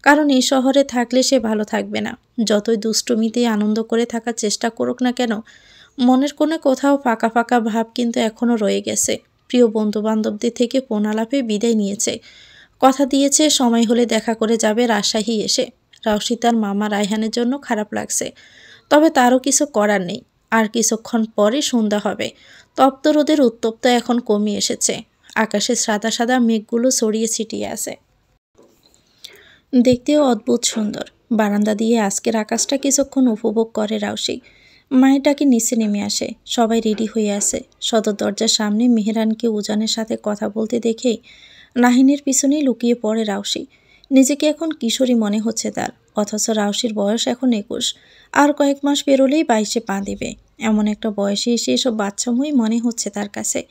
A: কারণ এই শহরে থাকলে সে ভালো থাকবে না। যতই দুষ্টুমিতেই আনন্দ করে থাকার চেষ্টা করুক না কেন, মনের কোণে কোথাও ফাঁকা ফাঁকা ভাব কিন্তু এখনও রয়ে গেছে। প্রিয় বন্ধুবান্ধবদের থেকে ফোন আলাপে বিদায় নিয়েছে, কথা দিয়েছে সময় হলে দেখা করে যাবে রাজশাহী এসে। রাউসি তার মামা রায়হানের জন্য খারাপ লাগছে, তবে তারও কিছু করার নেই। আর কিছুক্ষণ পরে সন্ধ্যা হবে। তপ্ত রোদের উত্তপ্ত এখন কমে এসেছে। আকাশে সাদা সাদা মেঘগুলো ছড়িয়ে ছিটিয়ে আছে। দেখতেও অদ্ভুত সুন্দর। বারান্দা দিয়ে আজকের আকাশটা কিছুক্ষণ উপভোগ করে রাউসি। মায়ের ডাকে নিচে নেমে আসে। সবাই রেডি হয়ে আছে। সদর দরজার সামনে মেহেরানকে উজানের সাথে কথা বলতে দেখেই নাহিনের পিছনেই লুকিয়ে পড়ে রাউসি। নিজেকে এখন কিশোরী মনে হচ্ছে তার, অথচ রাউসির বয়স এখন 21। আর কয়েক মাস পেরোলেই 22-এ পা দেবে। এমন একটা বয়সে এসে এসব বাচ্চাময়ী মনে হচ্ছে তার কাছে।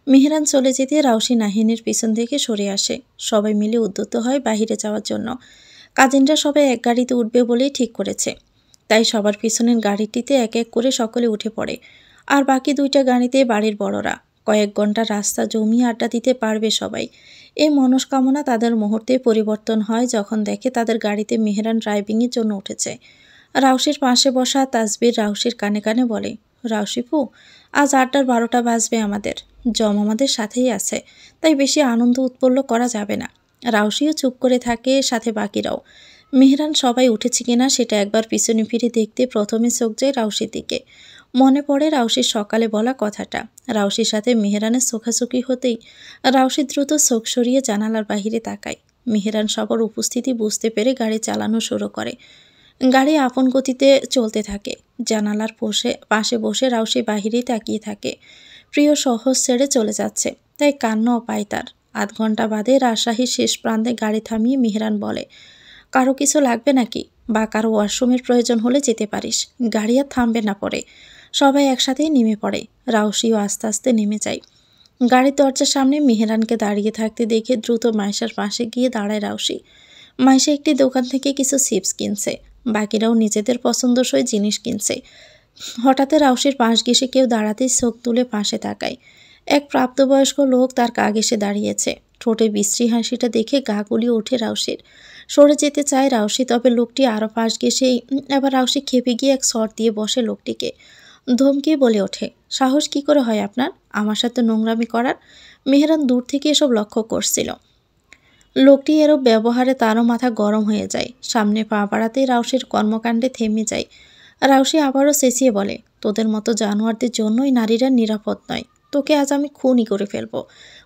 A: মেহেরান চলে যেতে রাউসি নাহিনের পিছন থেকে সরে আসে। সবাই মিলে উদ্যত হয় বাহিরে যাওয়ার জন্য। কাজিনরা সবাই এক গাড়িতে উঠবে বলেই ঠিক করেছে, তাই সবার পিছনের গাড়িটিতে এক এক করে সকলে উঠে পড়ে। আর বাকি 2টা গাড়িতে বাড়ির বড়রা। কয়েক ঘন্টা রাস্তা জমিয়ে আড্ডা দিতে পারবে সবাই। এই মনস্কামনা তাদের মুহূর্তে পরিবর্তন হয় যখন দেখে তাদের গাড়িতে মেহেরান ড্রাইভিংয়ের জন্য উঠেছে। রাউসির পাশে বসা তাসবির রাউসির কানে কানে বলে, রাউসিপু, আজ 8:12 বাজবে আমাদের। জম আমাদের সাথেই আছে, তাই বেশি আনন্দ উৎপল্ল করা যাবে না। রাউসিও চুপ করে থাকে, সাথে বাকিরাও। মেহরান সবাই উঠেছে কিনা সেটা একবার পিছনে ফিরে দেখতে প্রথমে চোখ যায় রাউসির দিকে। মনে পড়ে রাউসির সকালে বলা কথাটা। রাউসির সাথে মেহরানের চোখাচোখি হতেই রাউসি দ্রুত চোখ সরিয়ে জানালার বাহিরে তাকায়। মেহরান সবার উপস্থিতি বুঝতে পেরে গাড়ি চালানো শুরু করে। গাড়ি আপন গতিতে চলতে থাকে। জানালার পাশে বসে রাউসি বাহিরেই তাকিয়ে থাকে। প্রিয় সহজ ছেড়ে চলে যাচ্ছে, তাই কান্নাও পায় তার। 8 ঘন্টা বাদে রাজশাহীর শেষ প্রান্তে গাড়ি থামিয়ে মেহরান বলে, কারো কিছু লাগবে নাকি, বা কারো ওয়াশরুমের প্রয়োজন হলে যেতে পারিস, গাড়ি আর থামবে না পরে। সবাই একসাথেই নেমে পড়ে। রাউসিও আস্তে আস্তে নেমে যায়। গাড়ির দরজার সামনে মেহরানকে দাঁড়িয়ে থাকতে দেখে দ্রুত মাইশার পাশে গিয়ে দাঁড়ায় রাউসি। মাইশা একটি দোকান থেকে কিছু চিপস কিনছে। বাকিরাও নিজেদের পছন্দসই জিনিস কিনছে। হঠাৎ রাউসির পাশ ঘেঁষে কেউ দাঁড়াতেই চোখ তুলে পাশে তাকায়। এক প্রাপ্তবয়স্ক লোক তার গা ঘেঁষে দাঁড়িয়েছে। ঠোঁটে বিশ্রী হাসিটা দেখে গা গুলিয়ে ওঠে রাউসির। সরে যেতে চায় রাউসি, তবে লোকটি আরও পাশ ঘেঁষেই এবার রাউসি খেপে গিয়ে এক শট দিয়ে বসে লোকটিকে। ধমকিয়ে বলে ওঠে, সাহস কি করে হয় আপনার আমার সাথে নোংরামি করার? মেহরান দূর থেকে এসব লক্ষ্য করছিল। লোকটি এরূপ ব্যবহারে তারও মাথা গরম হয়ে যায়। সামনে পা বাড়াতেই রাউসির কর্মকাণ্ডে থেমে যায়। রাউসি আবারও চেঁচিয়ে বলে, তোদের মতো জানোয়ারদের জন্যই নারীরা নিরাপদ নয়। তোকে আজ আমি খুনই করে ফেলবো।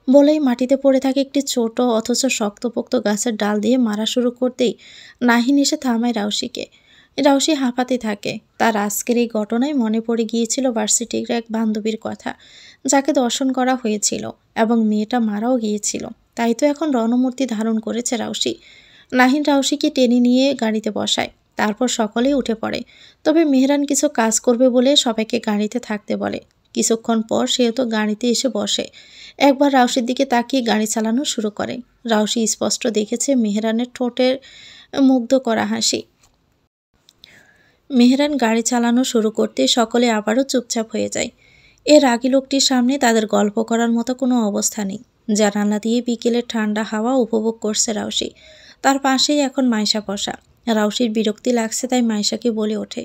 A: বলেই মাটিতে পড়ে থাকে একটি ছোট অথচ শক্তপোক্ত গাছের ডাল দিয়ে মারা শুরু করতেই নাহিন এসে থামায় রাউসিকে। রাউসি হাঁপাতে থাকে। তার আজকের এই ঘটনায় মনে পড়ে গিয়েছিল ভার্সিটির এক বান্ধবীর কথা, যাকে দর্শন করা হয়েছিল এবং মেয়েটা মারাও গিয়েছিল। তাই তো এখন রণমূর্তি ধারণ করেছে রাউসি। নাহিন রাউসিকে টেনে নিয়ে গাড়িতে বসায়। তারপর সকলেই উঠে পড়ে। তবে মেহরান কিছু কাজ করবে বলে সবাইকে গাড়িতে থাকতে বলে। কিছুক্ষণ পর সেও তো গাড়িতে এসে বসে। একবার রাউসির দিকে তাকিয়ে গাড়ি চালানো শুরু করে। রাউসি স্পষ্ট দেখেছে মেহরানের ঠোঁটের মুগ্ধ করা হাসি। মেহরান গাড়ি চালানো শুরু করতে সকলে আবারও চুপচাপ হয়ে যায়। এর আগে লোকটির সামনে তাদের গল্প করার মতো কোনো অবস্থা নেই। জানালা দিয়ে বিকেলের ঠান্ডা হাওয়া উপভোগ করছে রাউসি। তার পাশেই এখন মাইশা বসা। রাউসির বিরক্তি লাগছে, তাই মাইশাকে বলে ওঠে,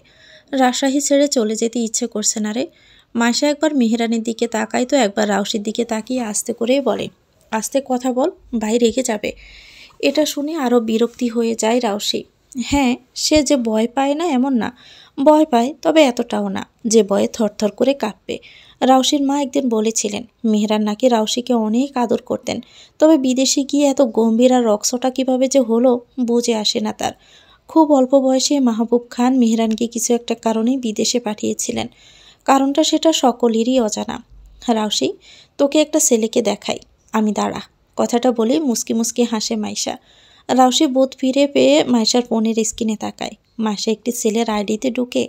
A: রাজশাহী ছেড়ে চলে যেতে ইচ্ছে করছে না রে। মাইশা একবার মেহরানের দিকে তাকায় তো একবার রাউসির দিকে তাকিয়ে আস্তে করেই বলে, আস্তে কথা বল, ভাই রেগে যাবে। এটা শুনে আরও বিরক্তি হয়ে যায় রাউসি। হ্যাঁ, সে যে ভয় পায় না এমন না, ভয় পায়, তবে এতটাও না যে ভয়ে থরথর করে কাঁপবে। রাউসির মা একদিন বলেছিলেন মেহরান নাকি রাউসিকে অনেক আদর করতেন, তবে বিদেশে গিয়ে এত গম্ভীর আর রক্সটা কীভাবে যে হলো বুঝে আসে না তার। খুব অল্প বয়সে মাহবুব খান মেহরানকে কিছু একটা কারণেই বিদেশে পাঠিয়েছিলেন। কারণটা সেটা সকলেরই অজানা। রাউসি, তোকে একটা ছেলেকে দেখাই, আমি দাঁড়া। কথাটা বলেই মুসকি মুসকি হাসে মাইশা। রাউসি বোধ ফিরে পেয়ে মাইশার ফোনের স্ক্রিনে তাকায়। মাইশা একটি ছেলের আইডিতে ঢুকে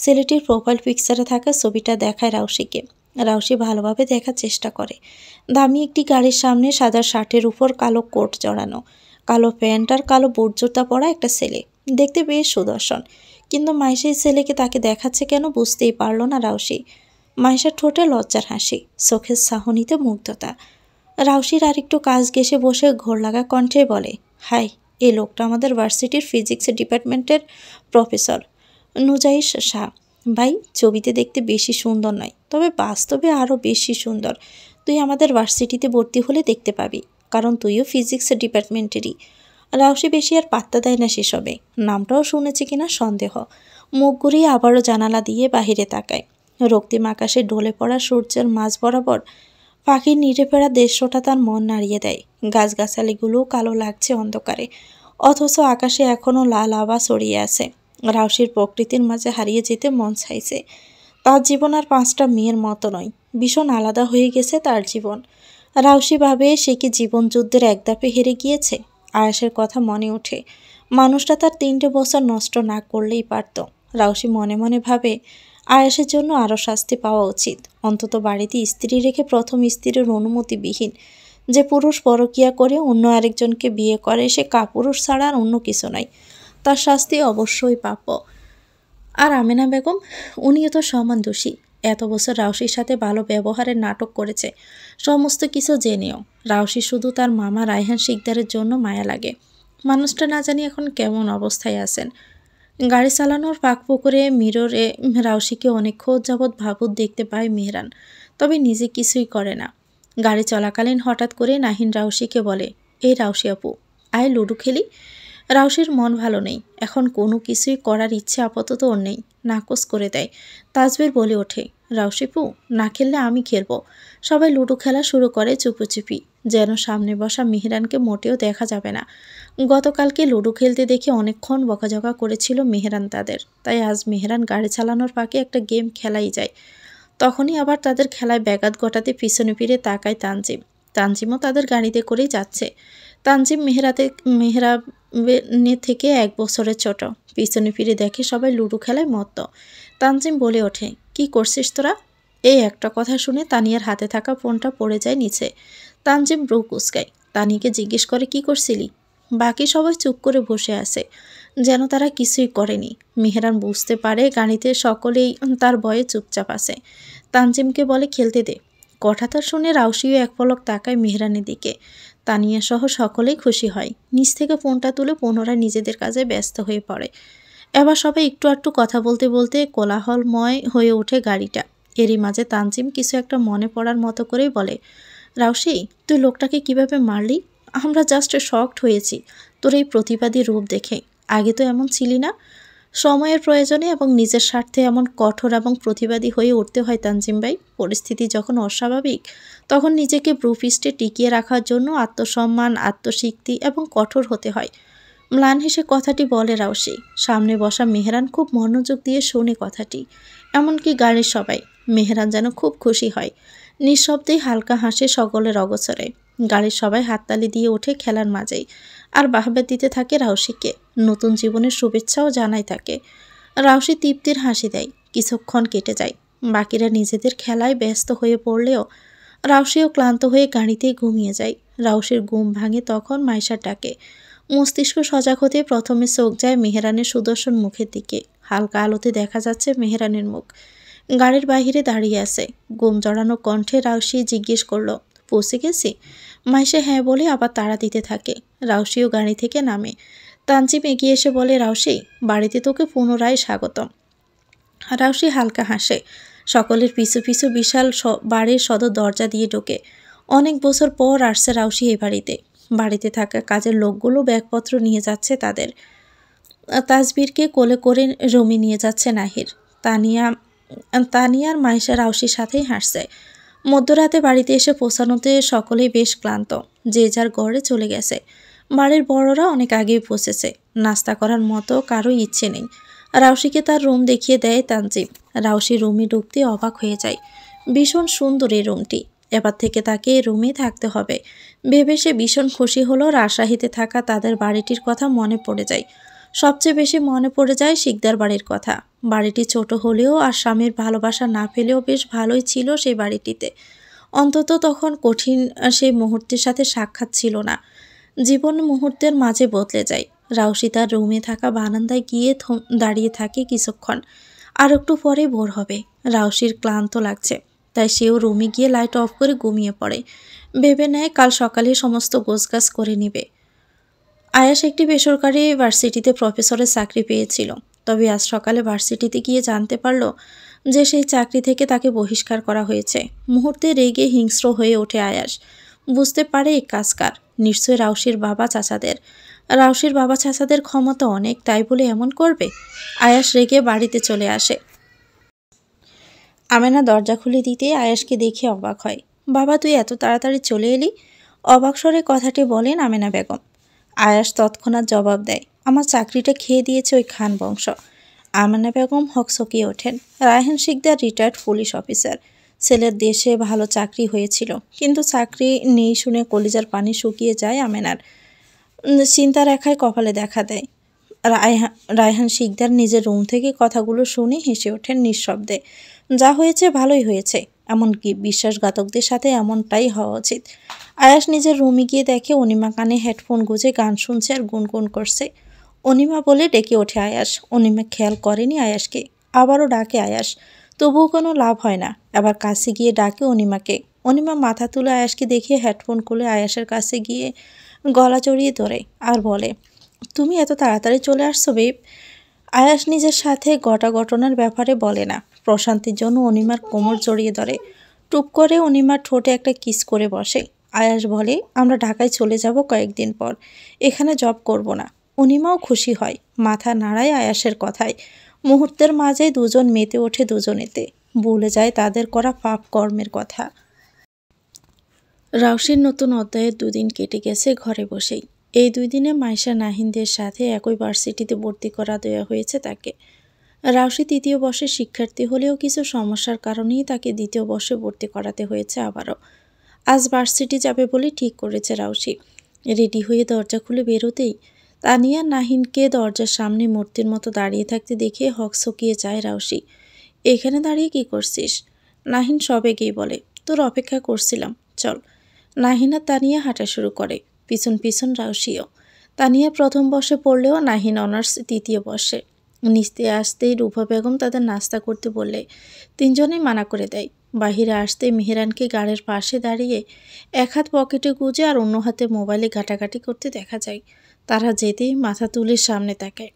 A: ছেলেটির প্রোফাইল পিকচারে থাকা ছবিটা দেখায় রাউসিকে। রাউসি ভালোভাবে দেখার চেষ্টা করে। দামি একটি গাড়ির সামনে সাদা শার্টের উপর কালো কোট জড়ানো, কালো প্যান্ট আর কালো বুট জুতা পরা একটা ছেলে। দেখতে বেশ সুদর্শন, কিন্তু মাইশা এই ছেলেকে তাকে দেখাচ্ছে কেন বুঝতেই পারল না রাউসি। মাইশার ঠোঁটে লজ্জার হাসি, চোখের চাহনিতে মুগ্ধতা। রাউসির আরেকটু কাজ ঘেঁষে বসে ঘোর লাগা কণ্ঠে বলে, হাই, এই লোকটা আমাদের ভার্সিটির ফিজিক্স ডিপার্টমেন্টের প্রফেসর নুজাইশ শাহ। ভাই, ছবিতে দেখতে বেশি সুন্দর নয়, তবে বাস্তবে আরও বেশি সুন্দর। তুই আমাদের ভার্সিটিতে ভর্তি হলে দেখতে পাবি, কারণ তুইও ফিজিক্স ডিপার্টমেন্টেরই। রাউসি বেশি আর পাত্তা দেয় না সেসবে। নামটাও শুনেছি কিনা সন্দেহ। মুখ ঘুরিয়ে আবারও জানালা দিয়ে বাহিরে তাকায়। রক্তিম আকাশে ঢলে পড়া সূর্যের মাঝ বরাবর পাখির নিড়ে ফেরা দৃশ্যটা তার মন নাড়িয়ে দেয়। গাছগাছালিগুলোও কালো লাগছে অন্ধকারে। অথচ আকাশে এখনও লাল আভা ছড়িয়ে আছে। রাউশির প্রকৃতির মাঝে হারিয়ে যেতে মন চাইছে। তার জীবন আর 5টা মেয়ের মতো নয়, ভীষণ আলাদা হয়ে গেছে তার জীবন। রাউশি ভাবে সে কি জীবন যুদ্ধের এক ধাপে হেরে গিয়েছে। আয়াসের কথা মনে ওঠে, মানুষটা তার 3টে বছর নষ্ট না করলেই পারত। রাউশি মনে মনে ভাবে আয়াসের জন্য আরও শাস্তি পাওয়া উচিত। অন্তত বাড়িতে স্ত্রী রেখে প্রথম স্ত্রীর অনুমতিবিহীন যে পুরুষ পরকীয়া করে অন্য আরেকজনকে বিয়ে করে সে কাপুরুষ ছাড়া আর অন্য কিছু নয়। তার শাস্তি অবশ্যই প্রাপ্য। আর আমেনা বেগম, উনিও তো সমান দোষী। এত বছর রাউশির সাথে ভালো ব্যবহারের নাটক করেছে, সমস্ত কিছু জেনেও। রাউশি শুধু তার মামা রায়হান শিকদারের জন্য মায়া লাগে। মানুষটা না জানি এখন কেমন অবস্থায় আছেন। গাড়ি চালানোর পাক পুকুরে মিররে রাউশিকে অনেকক্ষণ যাবৎ ভাবুক দেখতে পায় মেহরান, তবে নিজে কিছুই করে না। গাড়ি চলাকালীন হঠাৎ করে নাহিন রাউশিকে বলে, এই রাউশি আপু, আয় লুডো খেলি। রাউশির মন ভালো নেই, এখন কোনো কিছুই করার ইচ্ছে আপাতত ওর নেই, নাকচ করে দেয়। তাজবীর বলে ওঠে, রাউশিপু, না খেললে আমি খেলবো। সবাই লুডো খেলা শুরু করে চুপি, যেন সামনে বসা মেহরানকে মোটেও দেখা যাবে না। গতকালকে লুডো খেলতে দেখে অনেকক্ষণ বকাঝকা করেছিল মেহরান তাদের, তাই আজ মেহরান গাড়ি চালানোর ফাঁকে একটা গেম খেলাই যায়। তখনই আবার তাদের খেলায় ব্যাঘাত ঘটাতে পিছনে ফিরে তাকায় তানজিমও তাদের গাড়িতে করেই যাচ্ছে। তানজিম মেহরাবের থেকে 1 বছরের ছোট। পিছনে ফিরে দেখে সবাই লুডো খেলায় মত্ত। তানজিম বলে ওঠে, কি করছিস তোরা? এই একটা কথা শুনে তানিয়ার হাতে থাকা ফোনটা পড়ে যায় নিচে। তানজিম ব্রু কুচকায়, তানিয়াকে জিজ্ঞেস করে, কি করছিলি? বাকি সবাই চুপ করে বসে আছে, যেন তারা কিছুই করেনি। মেহরান বুঝতে পারে গাড়িতে সকলেই তার ভয়ে চুপচাপ আছে। তানজিমকে বলে, খেলতে দে। কথাটা শুনে রাউশিও এক পলক তাকায় মেহরানের দিকে। তানিয়া সহ সকলেই খুশি হয়। নিচ থেকে ফোনটা তুলে পুনরায় নিজেদের কাজে ব্যস্ত হয়ে পড়ে। এবার সবাই একটু একটু কথা বলতে বলতে কোলাহলময় হয়ে ওঠে গাড়িটা। এরই মাঝে তানজিম কিছু একটা মনে পড়ার মতো করেই বলে, রাউশি, তুই লোকটাকে কিভাবে মারলি? আমরা জাস্ট শকড হয়েছি তোর এই প্রতিবাদী রূপ দেখে। আগে তো এমন ছিলি না। সময়ের প্রয়োজনে এবং নিজের স্বার্থে এমন কঠোর এবং প্রতিবাদী হয়ে উঠতে হয় তানজিম ভাই। পরিস্থিতি যখন অস্বাভাবিক তখন নিজেকে ব্রুফিস্টে টিকিয়ে রাখার জন্য আত্মসম্মান, আত্মস্বীকৃতি এবং কঠোর হতে হয়। ম্লান হেসে কথাটি বলে রাউশি। সামনে বসা মেহরান খুব মনোযোগ দিয়ে শোনে কথাটি, এমনকি গাড়ির সবাই। মেহরান যেন খুব খুশি হয়। নিঃশব্দেই হালকা হাসে সকলের অগোচরে। গাড়ির সবাই হাততালি দিয়ে ওঠে খেলার মাঝেই, আর বাহবা দিতে থাকে রাউশিকে। নতুন জীবনের শুভেচ্ছাও জানায় তাকে। রাউশি তৃপ্তির হাসি দেয়। কিছুক্ষণ কেটে যায়। বাকিরা নিজেদের খেলায় ব্যস্ত হয়ে পড়লেও রাউশিও ক্লান্ত হয়ে গাড়িতেই ঘুমিয়ে যায়। রাউশির ঘুম ভাঙে তখন মাইশার ডাকে। মস্তিষ্ক সজাগ হতে প্রথমে চোখ যায় মেহরানের সুদর্শন মুখের দিকে। হালকা আলোতে দেখা যাচ্ছে মেহরানের মুখ। গাড়ির বাহিরে দাঁড়িয়ে আছে। ঘুম জড়ানো কণ্ঠে রাউশি জিজ্ঞেস করলো, পৌঁছে গেছি? মাইশা হ্যাঁ বলে আবার তাড়া দিতে থাকে। রাউশিও গাড়ি থেকে নামে। তানজিম এগিয়ে এসে বলে, রাউশি, বাড়িতে তোকে পুনরায় স্বাগতম। রাউশি হালকা হাসে। সকলের পিছু পিছু বিশাল বাড়ির সদর দরজা দিয়ে ঢোকে। অনেক বছর পর আসছে রাউশি এ বাড়িতে। বাড়িতে থাকা কাজের লোকগুলো ব্যাগপত্র নিয়ে যাচ্ছে তাদের। তাজবীরকে কোলে করে রুমে নিয়ে যাচ্ছে নাহির। তানিয়ার মাইশা রাউশির সাথেই হাসছে। মধ্যরাতে বাড়িতে এসে পৌঁছানোতে সকলেই বেশ ক্লান্ত, যে যার ঘরে চলে গেছে। বাড়ির বড়রা অনেক আগেই পৌঁছেছে। নাস্তা করার মতো কারোই ইচ্ছে নেই। রাউশিকে তার রুম দেখিয়ে দেয় তানজিম। রাউশি রুমে ঢুকতে অবাক হয়ে যায়। ভীষণ সুন্দর এই রুমটি। এবার থেকে তাকে এই রুমে থাকতে হবে ভেবে সে ভীষণ খুশি হলো। রাজশাহীতে থাকা তাদের বাড়িটির কথা মনে পড়ে যায়। সবচেয়ে বেশি মনে পড়ে যায় শিকদার বাড়ির কথা। বাড়িটি ছোট হলেও আর স্বামীর ভালোবাসা না পেলেও বেশ ভালোই ছিল সেই বাড়িটিতে। অন্তত তখন কঠিন সেই মুহূর্তের সাথে সাক্ষাৎ ছিল না। জীবন মুহূর্তের মাঝে বদলে যায়। রাউশি তার রুমে থাকা বারান্দায় গিয়ে দাঁড়িয়ে থাকে কিছুক্ষণ। আর একটু পরে ভোর হবে। রাউশির ক্লান্ত লাগছে, তাই সেও রুমে গিয়ে লাইট অফ করে ঘুমিয়ে পড়ে। ভেবে নেয় কাল সকালে সমস্ত গোছগাছ করে নেবে। আয়াস একটি বেসরকারি ভার্সিটিতে প্রফেসরের চাকরি পেয়েছিল, তবে আজ সকালে ভার্সিটিতে গিয়ে জানতে পারল যে সেই চাকরি থেকে তাকে বহিষ্কার করা হয়েছে। মুহূর্তে রেগে হিংস্র হয়ে ওঠে আয়াস। বুঝতে পারে এই কাজ কার। নিশ্চয়ই রাউশির বাবা চাচাদের। রাউশির বাবা চাচাদের ক্ষমতা অনেক, তাই বলে এমন করবে? আয়াস রেগে বাড়িতে চলে আসে। আমেনা দরজা খুলে দিতে আয়াসকে দেখে অবাক হয়। বাবা, তুই এত তাড়াতাড়ি চলে এলি? অবাক স্বরে কথাটি বলেন আমেনা বেগম। আয়াস তৎক্ষণাৎ জবাব দেয়, আমার চাকরিটা খেয়ে দিয়েছে ওই খান বংশ। আমানা বেগম হকচকিয়ে ওঠেন। Raihan Sikdar retired police officer. ছেলের দেশে ভালো চাকরি হয়েছিল, কিন্তু চাকরি নেই শুনে কলিজার পানি শুকিয়ে যায় আমেনার। চিন্তা রেখায় কপালে দেখা দেয়। রায়হান শিকদার নিজের রুম থেকে কথাগুলো শুনে হেসে ওঠেন নিঃশব্দে। যা হয়েছে ভালোই হয়েছে, এমনকি বিশ্বাসঘাতকদের সাথে এমনটাই হওয়া উচিত। আয়াস নিজের রুমে গিয়ে দেখে অনিমা কানে হেডফোন গুঁজে গান শুনছে আর গুনগুন করছে। অনিমা বলে ডেকে ওঠে আয়াস। অনিমা খেয়াল করেনি আয়াসকে, আবারও ডাকে আয়াস, তবুও কোনো লাভ হয় না। আবার কাছে গিয়ে ডাকে অনিমাকে। অনিমা মাথা তুলে আয়াসকে দেখিয়ে হেডফোন খুলে আয়াসের কাছে গিয়ে গলা জড়িয়ে ধরে আর বলে, তুমি এত তাড়াতাড়ি চলে আসছো বেব। আয়াস নিজের সাথে ঘটনার ব্যাপারে বলে না। প্রশান্তির জন্য অনিমার কোমর জড়িয়ে ধরে। টুপ করে অনিমার ঠোঁটে একটা কিস করে বসে। আয়াস বলে, আমরা ঢাকায় চলে যাব কয়েকদিন পর, এখানে জব করব না। অনিমাও খুশি হয়, মাথা নাড়ায় আয়াসের কথায়। মুহূর্তের মাঝে দুজন মেতে ওঠে দুজনেতে, ভুলে যায় তাদের করা পাপ কর্মের কথা। রাউসির নতুন অধ্যায়ের 2 দিন কেটে গেছে ঘরে বসেই। এই 2 দিনে মাইশা নাহিনদের সাথে একই ভার্সিটিতে ভর্তি করা দেওয়া হয়েছে তাকে। রাউসি 3য় বর্ষের শিক্ষার্থী হলেও কিছু সমস্যার কারণেই তাকে 2য় বর্ষে ভর্তি করাতে হয়েছে আবারও। আজ ভার্সিটি যাবে বলে ঠিক করেছে রাউসি। রেডি হয়ে দরজা খুলে বেরোতেই তানিয়া নাহিনকে দরজার সামনে মূর্তির মতো দাঁড়িয়ে থাকতে দেখে হকচকিয়ে যায় রাউসি। এখানে দাঁড়িয়ে কি করছিস? নাহিন সবেগেই বলে, তোর অপেক্ষা করছিলাম, চল। নাহিন আর তানিয়া হাঁটা শুরু করে, পিছন পিছন রাউসিও। তানিয়া 1ম বর্ষে পড়লেও নাহিন অনার্স 3য় বর্ষে। নিচতে আসতেই রূপা বেগম তাদের নাস্তা করতে বললে 3জনেই মানা করে দেয়। বাহিরে আসতেই মেহেরানকে গাড়ির পাশে দাঁড়িয়ে এক হাত পকেটে গুজে আর অন্য হাতে মোবাইলে ঘাটাঘাটি করতে দেখা যায়। তারা যেতেই মাথা তুলে সামনে তাকায়।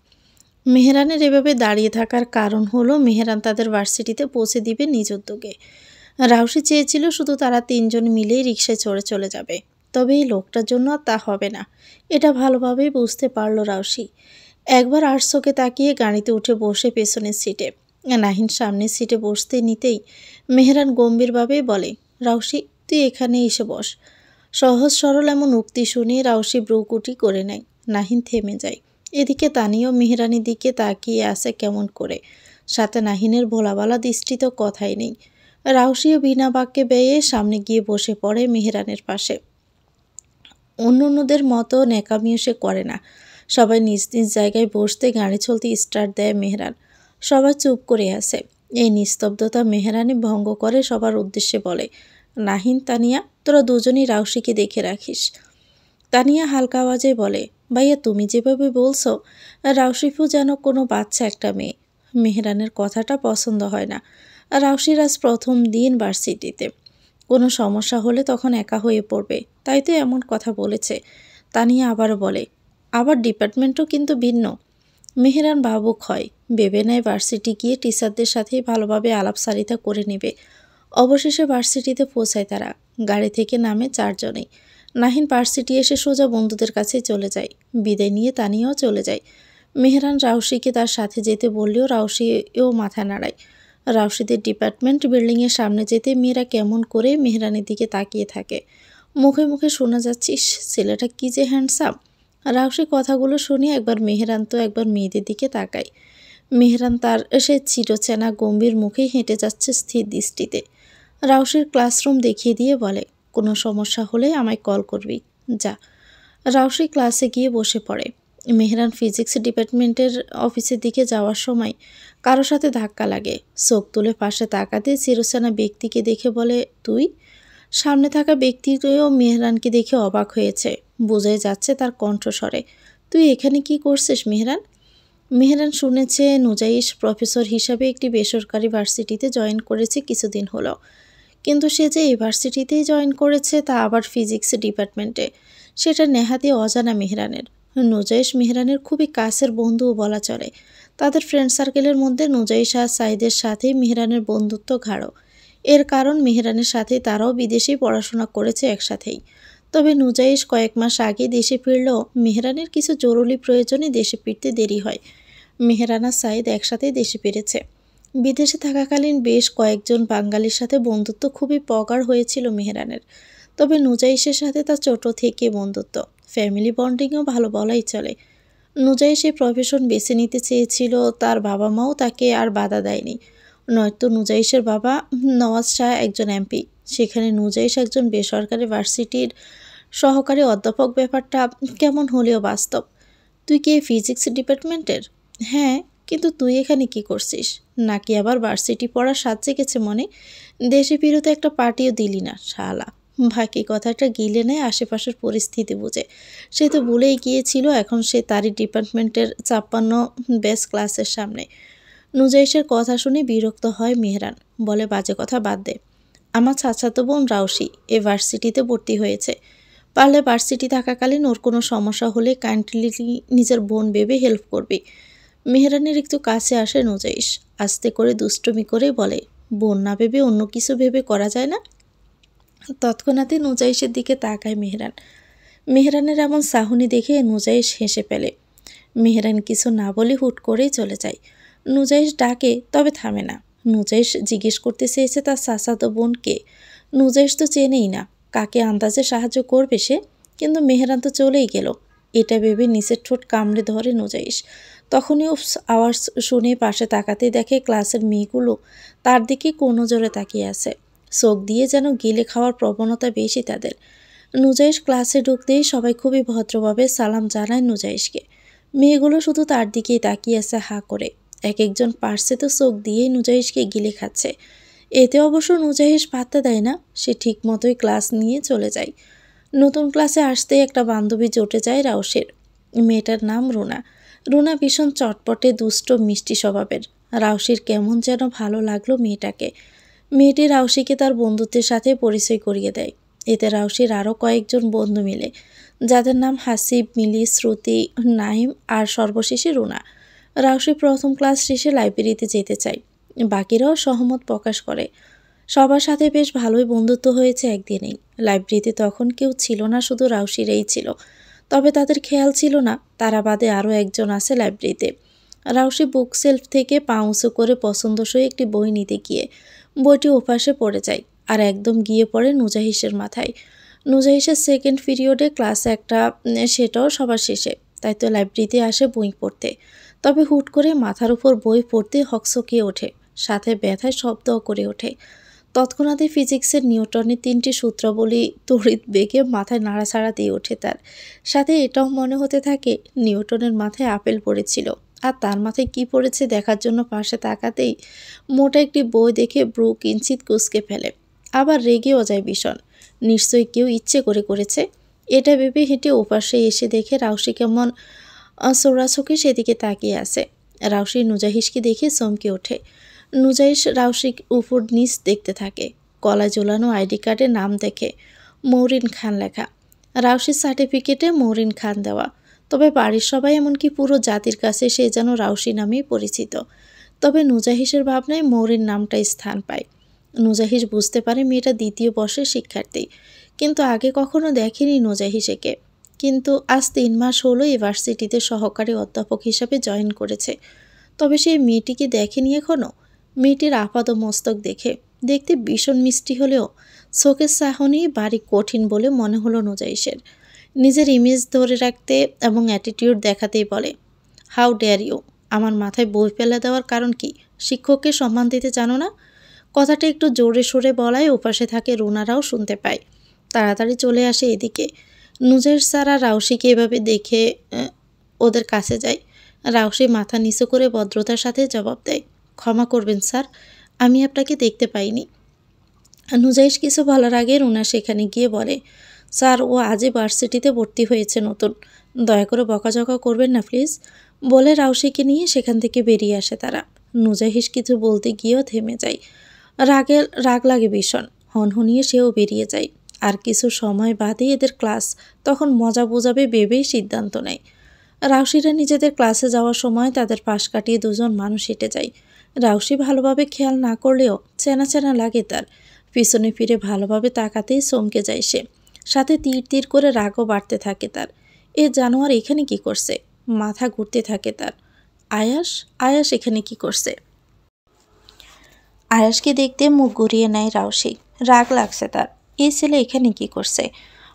A: মেহেরানের এভাবে দাঁড়িয়ে থাকার কারণ হলো মেহেরান তাদের ভার্সিটিতে পৌঁছে দিবে নিজ উদ্যোগে। রাউসি চেয়েছিল শুধু তারা 3জন মিলেই রিকশায় চড়ে চলে যাবে, তবে এই লোকটার জন্য তা হবে না, এটা ভালোভাবেই বুঝতে পারল রাউসি। একবার আর্টসোকে তাকিয়ে গাড়িতে উঠে বসে পেছনের সিটে। নাহিন সামনের সিটে বসতে নিতেই মেহেরান গম্ভীরভাবেই বলে, রাউসি তুই এখানে এসে বস। সহজ সরল এমন উক্তি শুনে রাউসি ব্রুকুটি করে নেয়। নাহিন থেমে যায়। এদিকে তানিও মেহেরানের দিকে তাকিয়ে আসে কেমন করে। সাথে নাহিনের ভোলাবালা দৃষ্টি তো কথাই নেই। রাউসিও বিনা বাক্যে বেয়ে সামনে গিয়ে বসে পড়ে মেহেরানের পাশে। অন্যদের মতো ন্যাকামিও সে করে না। সবাই নিজ নিজ জায়গায় বসতে গাড়ি চলতে স্টার্ট দেয় মেহেরান। সবাই চুপ করে আসে। এই নিস্তব্ধতা মেহেরানি ভঙ্গ করে সবার উদ্দেশ্যে বলে, নাহিন তানিয়া তোরা দুজনই রাউসিকে দেখে রাখিস। তানিয়া হালকা আওয়াজে বলে, ভাইয়া তুমি যেভাবে বলছো রাউসিফু যেন কোনো বাচ্চা একটা মেয়ে। মেহেরানের কথাটা পছন্দ হয় না। রাউসির আজ 1ম দিন ভার্সিটিতে, কোনো সমস্যা হলে তখন একা হয়ে পড়বে, তাই তো এমন কথা বলেছে। তানিয়া আবারও বলে, আবার ডিপার্টমেন্টও কিন্তু ভিন্ন। মেহেরান ভাবুক হয়, ভেবে নেয় ভার্সিটি গিয়ে টিচারদের সাথেই ভালোভাবে আলাপচারিতা করে নেবে। অবশেষে ভার্সিটিতে পৌঁছায় তারা। গাড়ি থেকে নামে 4জনেই। নাহিন ভার্সিটি এসে সোজা বন্ধুদের কাছে চলে যায়। বিদায় নিয়ে তানিয়াও চলে যায়। মেহেরান রাউসিকে তার সাথে যেতে বললেও রাউসিও মাথা নাড়ায়। রাউসিদের ডিপার্টমেন্ট বিল্ডিংয়ের সামনে যেতে মেয়েরা কেমন করে মেহেরানের দিকে তাকিয়ে থাকে। মুখে মুখে শোনা যাচ্ছিস ছেলেটা কি যে হ্যান্ডসাম। রাউসি কথাগুলো শুনে একবার মেহেরান তো একবার মেয়েদের দিকে তাকায়। মেহেরান তার সে চিরচেনা গম্ভীর মুখেই হেঁটে যাচ্ছে স্থির দৃষ্টিতে। রাউসির ক্লাসরুম দেখিয়ে দিয়ে বলে, কোনো সমস্যা হলে আমায় কল করবি, যা। রাউসি ক্লাসে গিয়ে বসে পড়ে। মেহেরান ফিজিক্স ডিপার্টমেন্টের অফিসের দিকে যাওয়ার সময় কারো সাথে ধাক্কা লাগে। চোখ তুলে পাশে তাকাতে চিরচেনা ব্যক্তিকে দেখে বলে, তুই? সামনে থাকা ব্যক্তিটিও মেহেরানকে দেখে অবাক হয়েছে। বোঝাই যাচ্ছে তার কণ্ঠস্বরে, তুই এখানে কি করছিস মেহেরান? মেহেরান শুনেছে নুজাইশ প্রফেসর হিসাবে একটি বেসরকারি ভার্সিটিতে জয়েন করেছে কিছুদিন হলো, কিন্তু সে যে এই ভার্সিটিতেই জয়েন করেছে তা আবার ফিজিক্স ডিপার্টমেন্টে, সেটা নেহাতি অজানা মেহেরানের। নুজাইশ মেহেরানের খুবই কাছের বন্ধুও বলা চলে। তাদের ফ্রেন্ড সার্কেলের মধ্যে নুজাইশ আর সাইদের সাথেই মেহেরানের বন্ধুত্ব গাঢ়। এর কারণ মেহেরানের সাথে তারাও বিদেশেই পড়াশোনা করেছে একসাথেই। তবে নুজাইশ কয়েক মাস আগে দেশে ফিরলেও মেহেরানের কিছু জরুরি প্রয়োজনে দেশে ফিরতে দেরি হয়। মেহেরান আর সাইদ একসাথেই দেশে ফিরেছে। বিদেশে থাকাকালীন বেশ কয়েকজন বাঙালির সাথে বন্ধুত্ব খুবই প্রগাঢ় হয়েছিল মেহেরানের। তবে নুজাইশের সাথে তার ছোট থেকে বন্ধুত্ব। ফ্যামিলি বন্ডিংও ভালো বলাই চলে। নুজাইশ এই প্রফেশন বেছে নিতে চেয়েছিল, তার বাবা মাও তাকে আর বাধা দেয়নি। নয়তো নুজাইশের বাবা নওয়াজ শাহ একজন এমপি, সেখানে নুজাইশ একজন বেসরকারি ভার্সিটির সহকারী অধ্যাপক। ব্যাপারটা কেমন হলেও বাস্তব। তুই কি এই ফিজিক্স ডিপার্টমেন্টের? হ্যাঁ, কিন্তু তুই এখানে কি করছিস? নাকি আবার ভার্সিটি পড়ার স্বাদ জেগেছে মনে? দেশে ফিরতে একটা পার্টিও দিলি না শালা। বাকি কথাটা গিলে নেয় আশেপাশের পরিস্থিতি বুঝে। সে তো ভুলেই গিয়েছিল এখন সে তারই ডিপার্টমেন্টের ৫৬ বেস ক্লাসের সামনে। নুজাইশের কথা শুনে বিরক্ত হয় মেহরান, বলে বাজে কথা বাদ দে। আমার চাচাতো বোন রাউশি এ ভার্সিটিতে ভর্তি হয়েছে, পারলে ভার্সিটি থাকাকালীন ওর কোনো সমস্যা হলে কাইন্ডলি নিজের বোন ভেবে হেল্প করবি। মেহরানের একটু কাছে আসে নুজাইশ, আস্তে করে দুষ্টুমি করে বলে, বোন না ভেবে অন্য কিছু ভেবে করা যায় না? তৎক্ষণাৎই নুজাইশের দিকে তাকায় মেহরান। মেহরানের এমন চাহনি দেখে নুজাইশ হেসে ফেলে। মেহরান কিছু না বলে হুট করেই চলে যায়। নুজাইশ ডাকে, তবে থামে না। নুজাইশ জিজ্ঞেস করতে চেয়েছে তার চাচাতো বোন কে। নুজাইশ তো চেনেই না, কাকে আন্দাজে সাহায্য করবে সে। কিন্তু মেহরান তো চলেই গেল, এটা ভেবে নিচের ঠোঁট কামড়ে ধরে নুজাইশ। তখনই আওয়াজ শুনে পাশে তাকাতেই দেখে ক্লাসের মেয়েগুলো তার দিকে কোনো জোরে তাকিয়ে আছে। চোখ দিয়ে যেন গিলে খাওয়ার প্রবণতা বেশি তাদের। নুজাইশ ক্লাসে ঢুকতেই সবাই খুবই ভদ্রভাবে সালাম জানায় নুজাইশকে। মেয়েগুলো শুধু তার দিকেই তাকিয়ে আছে হা করে। এক একজন পার্সে তো চোখ দিয়েই নুজাইশকে গিলে খাচ্ছে। এতে অবশ্য নুজাইশ পাত্তা দেয় না, সে ঠিক মতোই ক্লাস নিয়ে চলে যায়। নতুন ক্লাসে আসতেই একটা বান্ধবী জোটে যায় রাউশের। মেয়েটার নাম রুনা। রুনা ভীষণ চটপটে, দুষ্ট, মিষ্টি স্বভাবের। রাউশির কেমন যেন ভালো লাগলো মেয়েটাকে। মেয়েটি রাউশিকে তার বন্ধুত্বের সাথে পরিচয় করিয়ে দেয়। এতে রাউশির আরও কয়েকজন বন্ধু মিলে, যাদের নাম হাসিব, মিলি, শ্রুতি, নাইম আর সর্বশেষে রুনা। রাউশি প্রথম ক্লাস শেষে লাইব্রেরিতে যেতে চায়, বাকিরাও সহমত প্রকাশ করে। সবার সাথে বেশ ভালোই বন্ধুত্ব হয়েছে একদিনেই। লাইব্রেরিতে তখন কেউ ছিল না, শুধু রাউশিরাই ছিল। তবে তাদের খেয়াল ছিল না তারা বাদে আরও একজন আছে লাইব্রেরিতে। রাউশি বুক সেলফ থেকে পা উঁচু করে পছন্দসই একটি বই নিতে গিয়ে বইটি ওপাশে পড়ে যায়, আর একদম গিয়ে পড়ে নুজাহিসের মাথায়। নুজাহিসের সেকেন্ড পিরিয়ডে ক্লাস একটা, সেটাও সবার শেষে, তাই তো লাইব্রেরিতে আসে বই পড়তে। তবে হুট করে মাথার উপর বই পড়তে হকচকিয়ে ওঠে, সাথে ব্যথায় শব্দও করে ওঠে। তৎক্ষণাৎই ফিজিক্সের নিউটনের ৩টি সূত্রাবলী তড়িৎ বেগে মাথায় নাড়াচাড়া দিয়ে ওঠে তার। সাথে এটাও মনে হতে থাকে নিউটনের মাথায় আপেল পড়েছিল, আর তার মাথায় কি পড়েছে দেখার জন্য পাশে তাকাতেই মোটা একটি বই দেখে ব্রু কিঞ্চিত কুঁচকে ফেলে। আবার রেগেও যায় ভীষণ, নিশ্চয়ই কেউ ইচ্ছে করে করেছে। এটা ভেবে হেঁটে ওপাশে এসে দেখে রাউশি কেমন চোরাচোখে সেদিকে তাকিয়ে আছে। রাউশি নুজাহিসকে দেখে চমকে ওঠে। নুজাইশ রাউশিক উপর নিচ দেখতে থাকে। গলায় ঝোলানো আইডি কার্ডে নাম দেখে মৌরিন খান লেখা। রাউশির সার্টিফিকেটে মৌরিন খান দেওয়া। তবে বাড়ির সবাই, এমনকি পুরো জাতির কাছে সে যেন রাউশি নামেই পরিচিত। তবে নুজাহিসের ভাবনায় মৌরিন নামটাই স্থান পায়। নুজাহিস বুঝতে পারে মেয়েটা দ্বিতীয় বর্ষের শিক্ষার্থী, কিন্তু আগে কখনো দেখেনি নুজাহিসেকে। কিন্তু আজ ৩ মাস হলো ইউনিভার্সিটিতে সহকারী অধ্যাপক হিসাবে জয়েন করেছে। তবে সেই মেয়েটিকে দেখেনি এখনও। মেয়েটির আপাত মস্তক দেখতে ভীষণ মিষ্টি হলেও চোখের চাহনি বাড়ি কঠিন বলে মনে হলো নুজাইশের। নিজের ইমেজ ধরে রাখতে এবং অ্যাটিটিউড দেখাতেই বলে, হাউ ডেয়ার ইউ, আমার মাথায় বই ফেলে দেওয়ার কারণ কি? শিক্ষককে সম্মান দিতে জানো না? কথাটা একটু জোরে সোরে বলায় ওপাশে থাকে রুনারাও শুনতে পায়। তাড়াতাড়ি চলে আসে এদিকে। নুজাইশ সারা রাউশিকে এভাবে দেখে ওদের কাছে যায়। রাউশি মাথা নিচু করে ভদ্রতার সাথে জবাব দেয়, ক্ষমা করবেন স্যার, আমি আপনাকে দেখতে পাইনি। নুজাইশ কিছু বলার আগে রুনা সেখানে গিয়ে বলে, স্যার, ও আজই ভার্সিটিতে ভর্তি হয়েছে নতুন, দয়া করে বকাঝকা করবেন না প্লিজ। বলে রাউশিকে নিয়ে সেখান থেকে বেরিয়ে আসে তারা। নুজাইশ কিছু বলতে গিয়েও থেমে যায়। রাগ লাগে ভীষণ, হনহনিয়ে সেও বেরিয়ে যায়। আর কিছু সময় বাদেই এদের ক্লাস, তখন মজা বোঝাবে ভেবেই সিদ্ধান্ত নেয়। রাউশিরা নিজেদের ক্লাসে যাওয়ার সময় তাদের পাশ কাটিয়ে দুজন মানুষ হেঁটে যায়। রাউশি ভালোভাবে খেয়াল না করলেও চেনা চেনা লাগে তার। পিছনে ফিরে ভালোভাবে তাকাতেই চমকে যায় সে। সাথে তীর তীর করে রাগও বাড়তে থাকে তার। এ জানোয়ার এখানে কি করছে? মাথা ঘুরতে থাকে তার। আয়াস এখানে কি করছে? আয়াসকে দেখতে মুখ ঘুরিয়ে নেয় রাউশি। রাগ লাগছে তার। এই ছেলে এখানে কি করছে?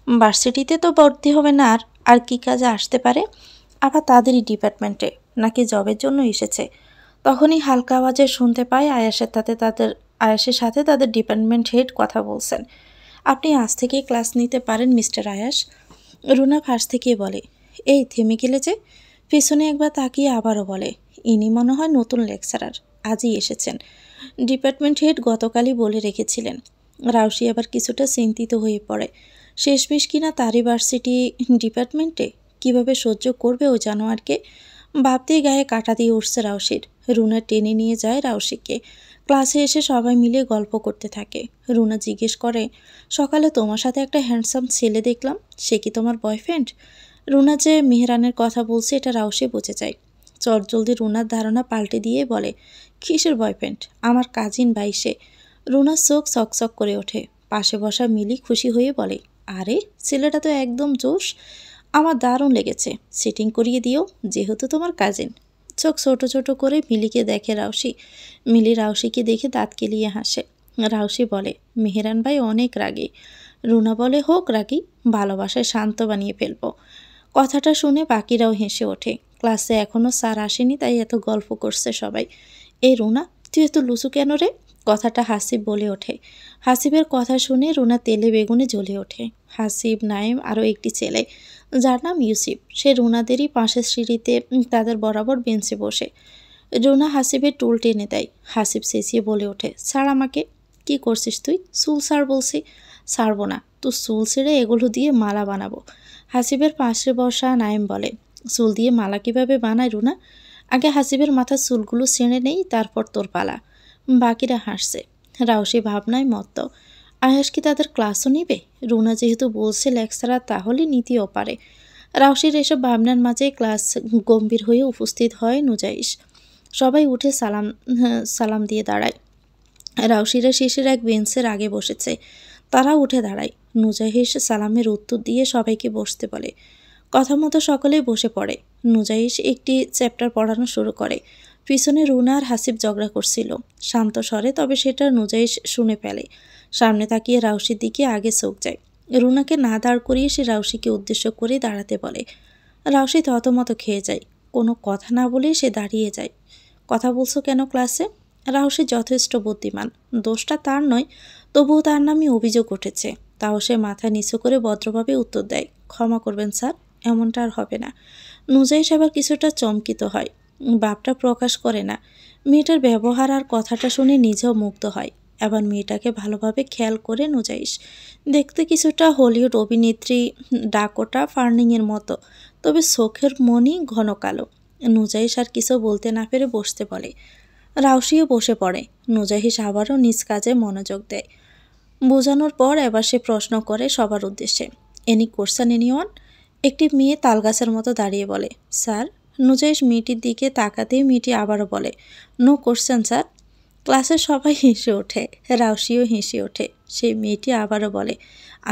A: ভার্সিটিতে তো ভর্তি হবে না, আর আর কি কাজে আসতে পারে? আবার তাদেরই ডিপার্টমেন্টে, নাকি জবের জন্য এসেছে? তখনই হালকা আওয়াজে শুনতে পায় আয়াসের সাথে তাদের ডিপার্টমেন্ট হেড কথা বলছেন। আপনি আজ থেকে ক্লাস নিতে পারেন মিস্টার আয়াস। রুনা ফার্স্ট থেকে বলে। এই থেমে গেলে যে? পেছনে একবার তাকিয়ে আবারও বলে, ইনি মনে হয় নতুন লেকচারার, আজই এসেছেন। ডিপার্টমেন্ট হেড গতকালই বলে রেখেছিলেন। রাউসি আবার কিছুটা চিন্তিত হয়ে পড়ে। শেষমেশ কিনা তারই ভার্সিটি ডিপার্টমেন্টে কিভাবে সহ্য করবে ওই জানোয়ারকে? ভাবতেই গায়ে কাটা দিয়ে উঠছে রাউসির। রুনা টেনে নিয়ে যায় রাউসিকে। ক্লাসে এসে সবাই মিলে গল্প করতে থাকে। রুনা জিজ্ঞেস করে, সকালে তোমার সাথে একটা হ্যান্ডসাম ছেলে দেখলাম, সে কি তোমার বয়ফ্রেন্ড? রুনা যে মেহরানের কথা বলছে এটা রাউসি বুঝে যায়। চটজলদি রুনার ধারণা পাল্টে দিয়ে বলে, কিসের বয়ফ্রেন্ড? আমার কাজিন ভাই সে। রুনার চোখ চকচক করে ওঠে। পাশে বসা মিলি খুশি হয়ে বলে, আরে ছেলেটা তো একদম জোশ, আমার দারুণ লেগেছে, সিটিং করিয়ে দিও যেহেতু তোমার কাজিন। চোখ ছোট ছোট করে মিলিকে দেখে রাউসি। মিলি রাউসিকে দেখে দাঁত কেলিয়ে হাসে। রাউসি বলে, মেহরান ভাই অনেক রাগী। রুনা বলে, হোক রাগী, ভালোবাসায় শান্ত বানিয়ে ফেলবো। কথাটা শুনে বাকিরাও হেসে ওঠে। ক্লাসে এখনও স্যার আসেনি, তাই এত গল্প করছে সবাই। এই রুনা, তুই এত লুচু কেন রে? কথাটা হাসিব বলে ওঠে। হাসিবের কথা শুনে রুনা তেলে বেগুনে জ্বলে ওঠে। হাসিব, নাইম আরও একটি ছেলে, যার নাম ইউসিফ, সে রুনাদেরই পাশের সিঁড়িতে তাদের বরাবর বেঞ্চে বসে। রুনা হাসিবের টুল টেনে দেয়। হাসিব চেঁচিয়ে বলে ওঠে, ছাড় আমাকে। কি করছিস তুই? চুল ছাড় বলছি। ছাড়বো না, তোর চুল ছেড়ে এগুলো দিয়ে মালা বানাবো। হাসিবের পাশে বসা নাইম বলে, চুল দিয়ে মালা কিভাবে বানায় রুনা? আগে হাসিবের মাথার চুলগুলো ছেড়ে নেই, তারপর তোর পালা। বাকিরা হাসছে। রাউসি ভাবনায় মত্ত। আয়াস কি তাদের ক্লাসও নিবে? রুনা যেহেতু বলছে লেকচারার, তাহলে নিতেও পারে। রাউসির এসব ভাবনার মাঝে ক্লাস গম্ভীর হয়ে উপস্থিত হয় নুজাইশ। সবাই উঠে সালাম দিয়ে দাঁড়ায়। রাউসিরা শেষের এক বেঞ্চের আগে বসেছে। তারা উঠে দাঁড়ায়। নুজাইশ সালামের উত্তর দিয়ে সবাইকে বসতে বলে। কথা মতো সকলেই বসে পড়ে। নুজাইশ একটি চ্যাপ্টার পড়ানো শুরু করে। পিছনে রুনা আর হাসিব ঝগড়া করছিল শান্ত স্বরে, তবে সেটা নুজাইশ শুনে ফেলে। সামনে তাকিয়ে রাউসির দিকে আগে চোখ যায়। রুনাকে না দাঁড় করিয়ে সে রাউসিকে উদ্দেশ্য করে দাঁড়াতে বলে। রাউসি থতমত খেয়ে যায়। কোনো কথা না বলে সে দাঁড়িয়ে যায়। কথা বলছো কেন ক্লাসে? রাউসি যথেষ্ট বুদ্ধিমান, দোষটা তার নয়, তবুও তার নামে অভিযোগ উঠেছে। তাও সে মাথা নিচু করে ভদ্রভাবে উত্তর দেয়, ক্ষমা করবেন স্যার, এমনটা আর হবে না। নুজাইশ আবার কিছুটা চমকিত হয়, ভাবটা প্রকাশ করে না। মেয়েটার ব্যবহার আর কথাটা শুনে নিজেও মুগ্ধ হয়। আবার মেয়েটাকে ভালোভাবে খেয়াল করে নুজাইশ। দেখতে কিছুটা হলিউড অভিনেত্রী ডাকোটা ফার্নিংয়ের মতো, তবে চোখের মনি ঘন কালো। নুজাইশ আর কিছু বলতে না পেরে বসতে বলে। রাউসিও বসে পড়ে। নুজাইশ আবারও নিজ কাজে মনোযোগ দেয়। বোঝানোর পর এবার সে প্রশ্ন করে সবার উদ্দেশ্যে, এনি কোশ্চেন এনিওয়ান? একটি মেয়ে তালগাছের মতো দাঁড়িয়ে বলে, স্যার। নুজাইশ মেয়েটির দিকে তাকাতেই মেয়েটি আবারও বলে, নো কোশ্চেন স্যার। ক্লাসের সবাই হেসে ওঠে। রাউসিও হেসে ওঠে। সেই মেয়েটি আবারও বলে,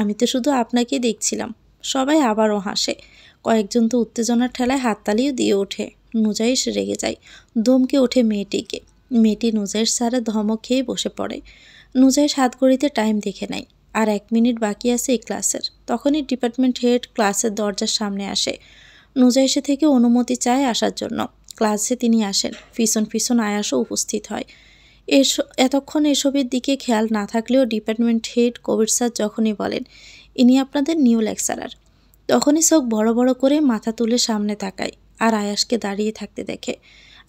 A: আমি তো শুধু আপনাকে দেখছিলাম। সবাই আবারও হাসে। কয়েকজন তো উত্তেজনার ঠেলায় হাততালিও দিয়ে ওঠে। নুজাইশ রেগে যায়, ধমকে ওঠে মেয়েটিকে। মেয়েটি নুজাইশ স্যারের ধমক খেয়ে বসে পড়ে। নুজাইশ হাত ঘড়িতে টাইম দেখে নেয়। আর 1 মিনিট বাকি আছে এই ক্লাসের। তখনই ডিপার্টমেন্ট হেড ক্লাসের দরজার সামনে আসে। নুজাইশে থেকে অনুমতি চায় আসার জন্য। ক্লাসে তিনি আসেন। পিছন পিছন আয়াসও উপস্থিত হয়। এতক্ষণ এসবের দিকে খেয়াল না থাকলেও ডিপার্টমেন্ট হেড কবির স্যার যখনই বলেন, ইনি আপনাদের নিউ লেকচারার, তখনই চোখ বড় বড় করে মাথা তুলে সামনে তাকায় আর আয়াসকে দাঁড়িয়ে থাকতে দেখে।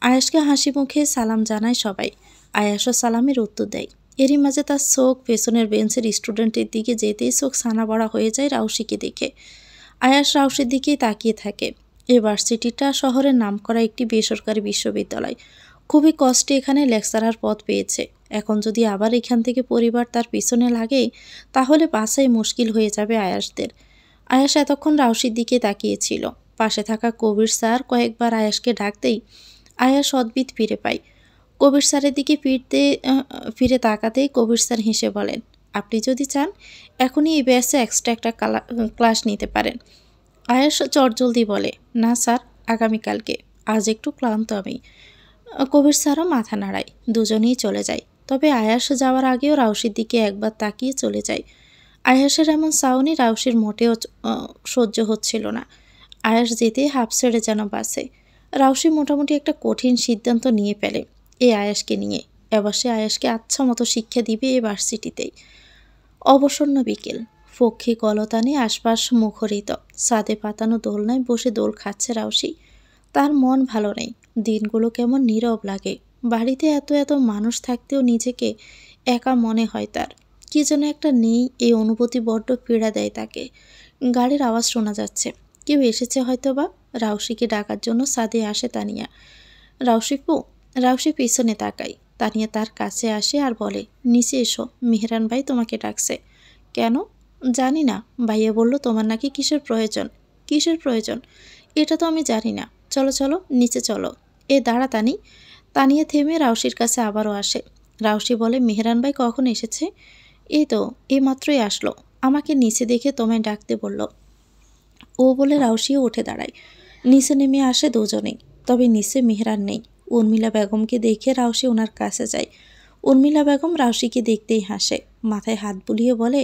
A: আয়াসকে হাসি মুখে সালাম জানায় সবাই। আয়াসও সালামের উত্তর দেয়। এরই মাঝে তার চোখ পেছনের বেঞ্চের স্টুডেন্টের দিকে যেতেই চোখ ছানা বড়া হয়ে যায় রাউসিকে দেখে। আয়াস রাউসির দিকেই তাকিয়ে থাকে। এই ভার্সিটিটা শহরের নামকরা একটি বেসরকারি বিশ্ববিদ্যালয়। খুবই কষ্টে এখানে লেকচারার পদ পেয়েছে। এখন যদি আবার এখান থেকে পরিবার তার পিছনে লাগে, তাহলে বাছাই মুশকিল হয়ে যাবে আয়াসদের। আয়াস এতক্ষণ রাউসির দিকে তাকিয়েছিল। পাশে থাকা কবির স্যার কয়েকবার আয়াসকে ডাকতেই আয়াস অদ্ভুত ফিরে পায়। কবির স্যারের দিকে ফিরে তাকাতেই কবির স্যার হেসে বলেন, আপনি যদি চান এখনই এই ব্যাচে এক্সট্রা একটা ক্লাস নিতে পারেন। আয়াস চটজলদি বলে, না স্যার, আগামীকালকে, আজ একটু ক্লান্ত আমি। কবির স্যারও মাথা নাড়ায়। দুজনেই চলে যায়। তবে আয়াস যাওয়ার আগেও রাউসির দিকে একবার তাকিয়ে চলে যায়। আয়াসের এমন চাউনি রাউসির মোটেও সহ্য হচ্ছিল না। আয়াস যেতেই হাঁপ ছেড়ে যেন বাসে। রাউসি মোটামুটি একটা কঠিন সিদ্ধান্ত নিয়ে ফেলে এই আয়াসকে নিয়ে। এবার সে আয়াসকে আচ্ছা মতো শিক্ষা দিবে এই ভার্সিটিতেই। অবসন্ন বিকেল, পক্ষী কলতানে আশপাশ মুখরিত। ছাদে পাতানো দোলনায় বসে দোল খাচ্ছে রাউসি। তার মন ভালো নেই, দিনগুলো কেমন নীরব লাগে। বাড়িতে এত এত মানুষ থাকতেও নিজেকে একা মনে হয় তার। কি যেন একটা নেই, এই অনুভূতি বড্ড পীড়া দেয় তাকে। গাড়ির আওয়াজ শোনা যাচ্ছে, কেউ এসেছে হয়তো বা। রাউসিকে ডাকার জন্য ছাদে আসে তানিয়া। রাউসিপু। রাউসি পিছনে তাকায়। তানিয়া তার কাছে আসে আর বলে, নিচে এসো, মেহরান ভাই তোমাকে ডাকছে। কেন? জানি না, ভাইয়া বলল তোমার নাকি কিসের প্রয়োজন। কিসের প্রয়োজন এটা তো আমি জানি না। চলো চলো নিচে চলো। এ দাঁড়া তানি। তানিয়া থেমে রাউসির কাছে আবারও আসে। রাউসি বলে, মেহরান ভাই কখন এসেছে? এই তো এই মাত্রই আসলো, আমাকে নিচে দেখে তোমায় ডাকতে বলল। ও বলে রাউসিও উঠে দাঁড়ায়। নিচে নেমে আসে দুজনেই। তবে নিচে মেহরান নেই। উর্মিলা বেগমকে দেখে রাউসি ওনার কাছে যায়। উর্মিলা বেগম রাউসিকে দেখতেই হাসে, মাথায় হাত বুলিয়ে বলে,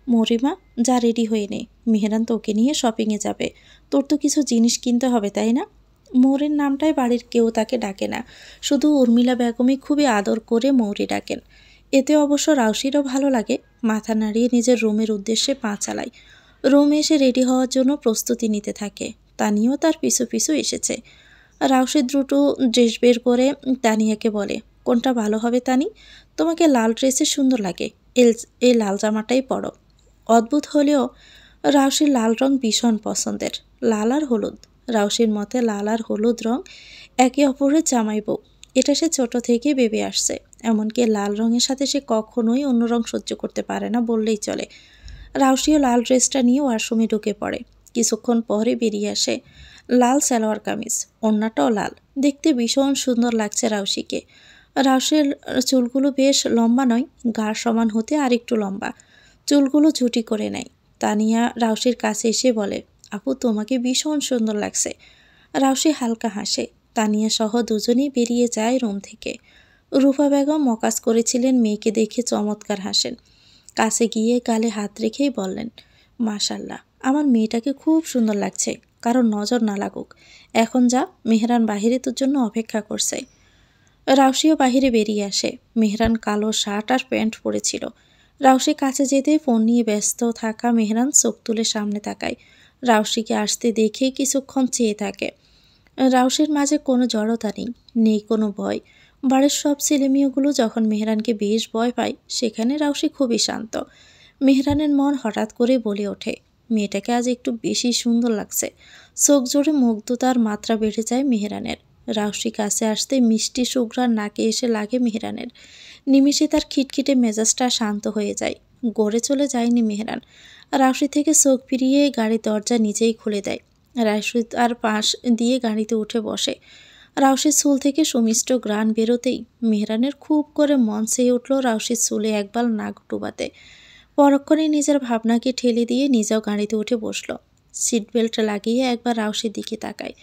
A: মরিমা যা রেডি হয়ে নে, মেহরান তোকে নিয়ে শপিংয়ে যাবে। তোর তো কিছু জিনিস কিনতে হবে তাই না? মৌরির নামটাই বাড়ির কেউ তাকে ডাকে না, শুধু উর্মিলা বেগমই খুবই আদর করে মৌরি ডাকেন। এতে অবশ্য রাউসিরও ভালো লাগে। মাথা নাড়িয়ে নিজের রুমের উদ্দেশ্যে পা চালায়। রুমে এসে রেডি হওয়ার জন্য প্রস্তুতি নিতে থাকে। তানিয়াও তার পিছু পিছু এসেছে। রাউসি দ্রুত ড্রেস বের করে তানিয়াকে বলে, কোনটা ভালো হবে তানি? তোমাকে লাল ড্রেসে সুন্দর লাগে, এই লাল জামাটাই পরো। অদ্ভুত হলেও রাউসির লাল রং ভীষণ পছন্দের। লাল আর হলুদ। রাউসির মতে লাল আর হলুদ রং একে অপরের জামাই বউ। এটা সে ছোট থেকে ভেবে আসছে। এমনকি লাল রঙের সাথে সে কখনোই অন্য রং সহ্য করতে পারে না বললেই চলে। রাউসিও লাল ড্রেসটা নিয়ে ওয়াশরুমে ঢুকে পড়ে। কিছুক্ষণ পরে বেরিয়ে আসে লাল সালোয়ার কামিজ, ওড়নাটাও লাল। দেখতে ভীষণ সুন্দর লাগছে রাউসিকে। রাউসির চুলগুলো বেশ লম্বা নয়, গাঢ় সমান হতে আরেকটু লম্বা। চুলগুলো ঝুটি করে নেয়। তানিয়া রাউসির কাছে এসে বলে, আপু তোমাকে ভীষণ সুন্দর লাগছে। রাউসি হালকা হাসে। তানিয়া সহ দুজনেই বেরিয়ে যায় রুম থেকে। রূপা বেগম মকাজ করেছিলেন মেয়েকে দেখে চমৎকার হাসেন। কাছে গিয়ে গালে হাত রেখেই বললেন, মাশাল্লাহ, আমার মেয়েটাকে খুব সুন্দর লাগছে, কারণ নজর না লাগুক। এখন যা, মেহরান বাহিরে তোর জন্য অপেক্ষা করছে। রাউসিও বাহিরে বেরিয়ে আসে। মেহরান কালো শার্ট আর প্যান্ট পরেছিল। রাউসি কাছে যেতে ফোন নিয়ে ব্যস্ত থাকা মেহরান চোখ তুলে সামনে তাকায়। রাউসিকে আসতে দেখে কিছুক্ষণ চেয়ে থাকে। রাউসির মাঝে কোনো জড়তা নেই, নেই কোনো ভয়। বাড়ির সব ছেলেমেয়েগুলো যখন মেহরানকে বেশ ভয় পায়, সেখানে রাউসি খুবই শান্ত। মেহরানের মন হঠাৎ করে বলে ওঠে, মেয়েটাকে আজ একটু বেশি সুন্দর লাগছে। চোখ জোরে মুগ্ধতার মাত্রা বেড়ে যায় মেহরানের। রাউসি কাছে আসতে মিষ্টি সুঘ্রাণ নাকে এসে লাগে মেহরানের। নিমিষে তার খিটখিটে মেজাজটা শান্ত হয়ে যায়। গড়ে চলে যায়নি মেহরান। রাউসি থেকে চোখ ফিরিয়ে গাড়ির দরজা নিজেই খুলে দেয়। রাউসি তার পাশ দিয়ে গাড়িতে উঠে বসে। রাউসির চুল থেকে সুমিষ্ট ঘ্রাণ বেরোতেই মেহরানের খুব করে মন চেয়ে উঠল রাউসির চুলে একবার নাক ডুবাতে। পরক্ষণে নিজের ভাবনাকে ঠেলে দিয়ে নিজেও গাড়িতে উঠে বসল। সিট বেল্ট লাগিয়ে একবার রাউসির দিকে তাকায়।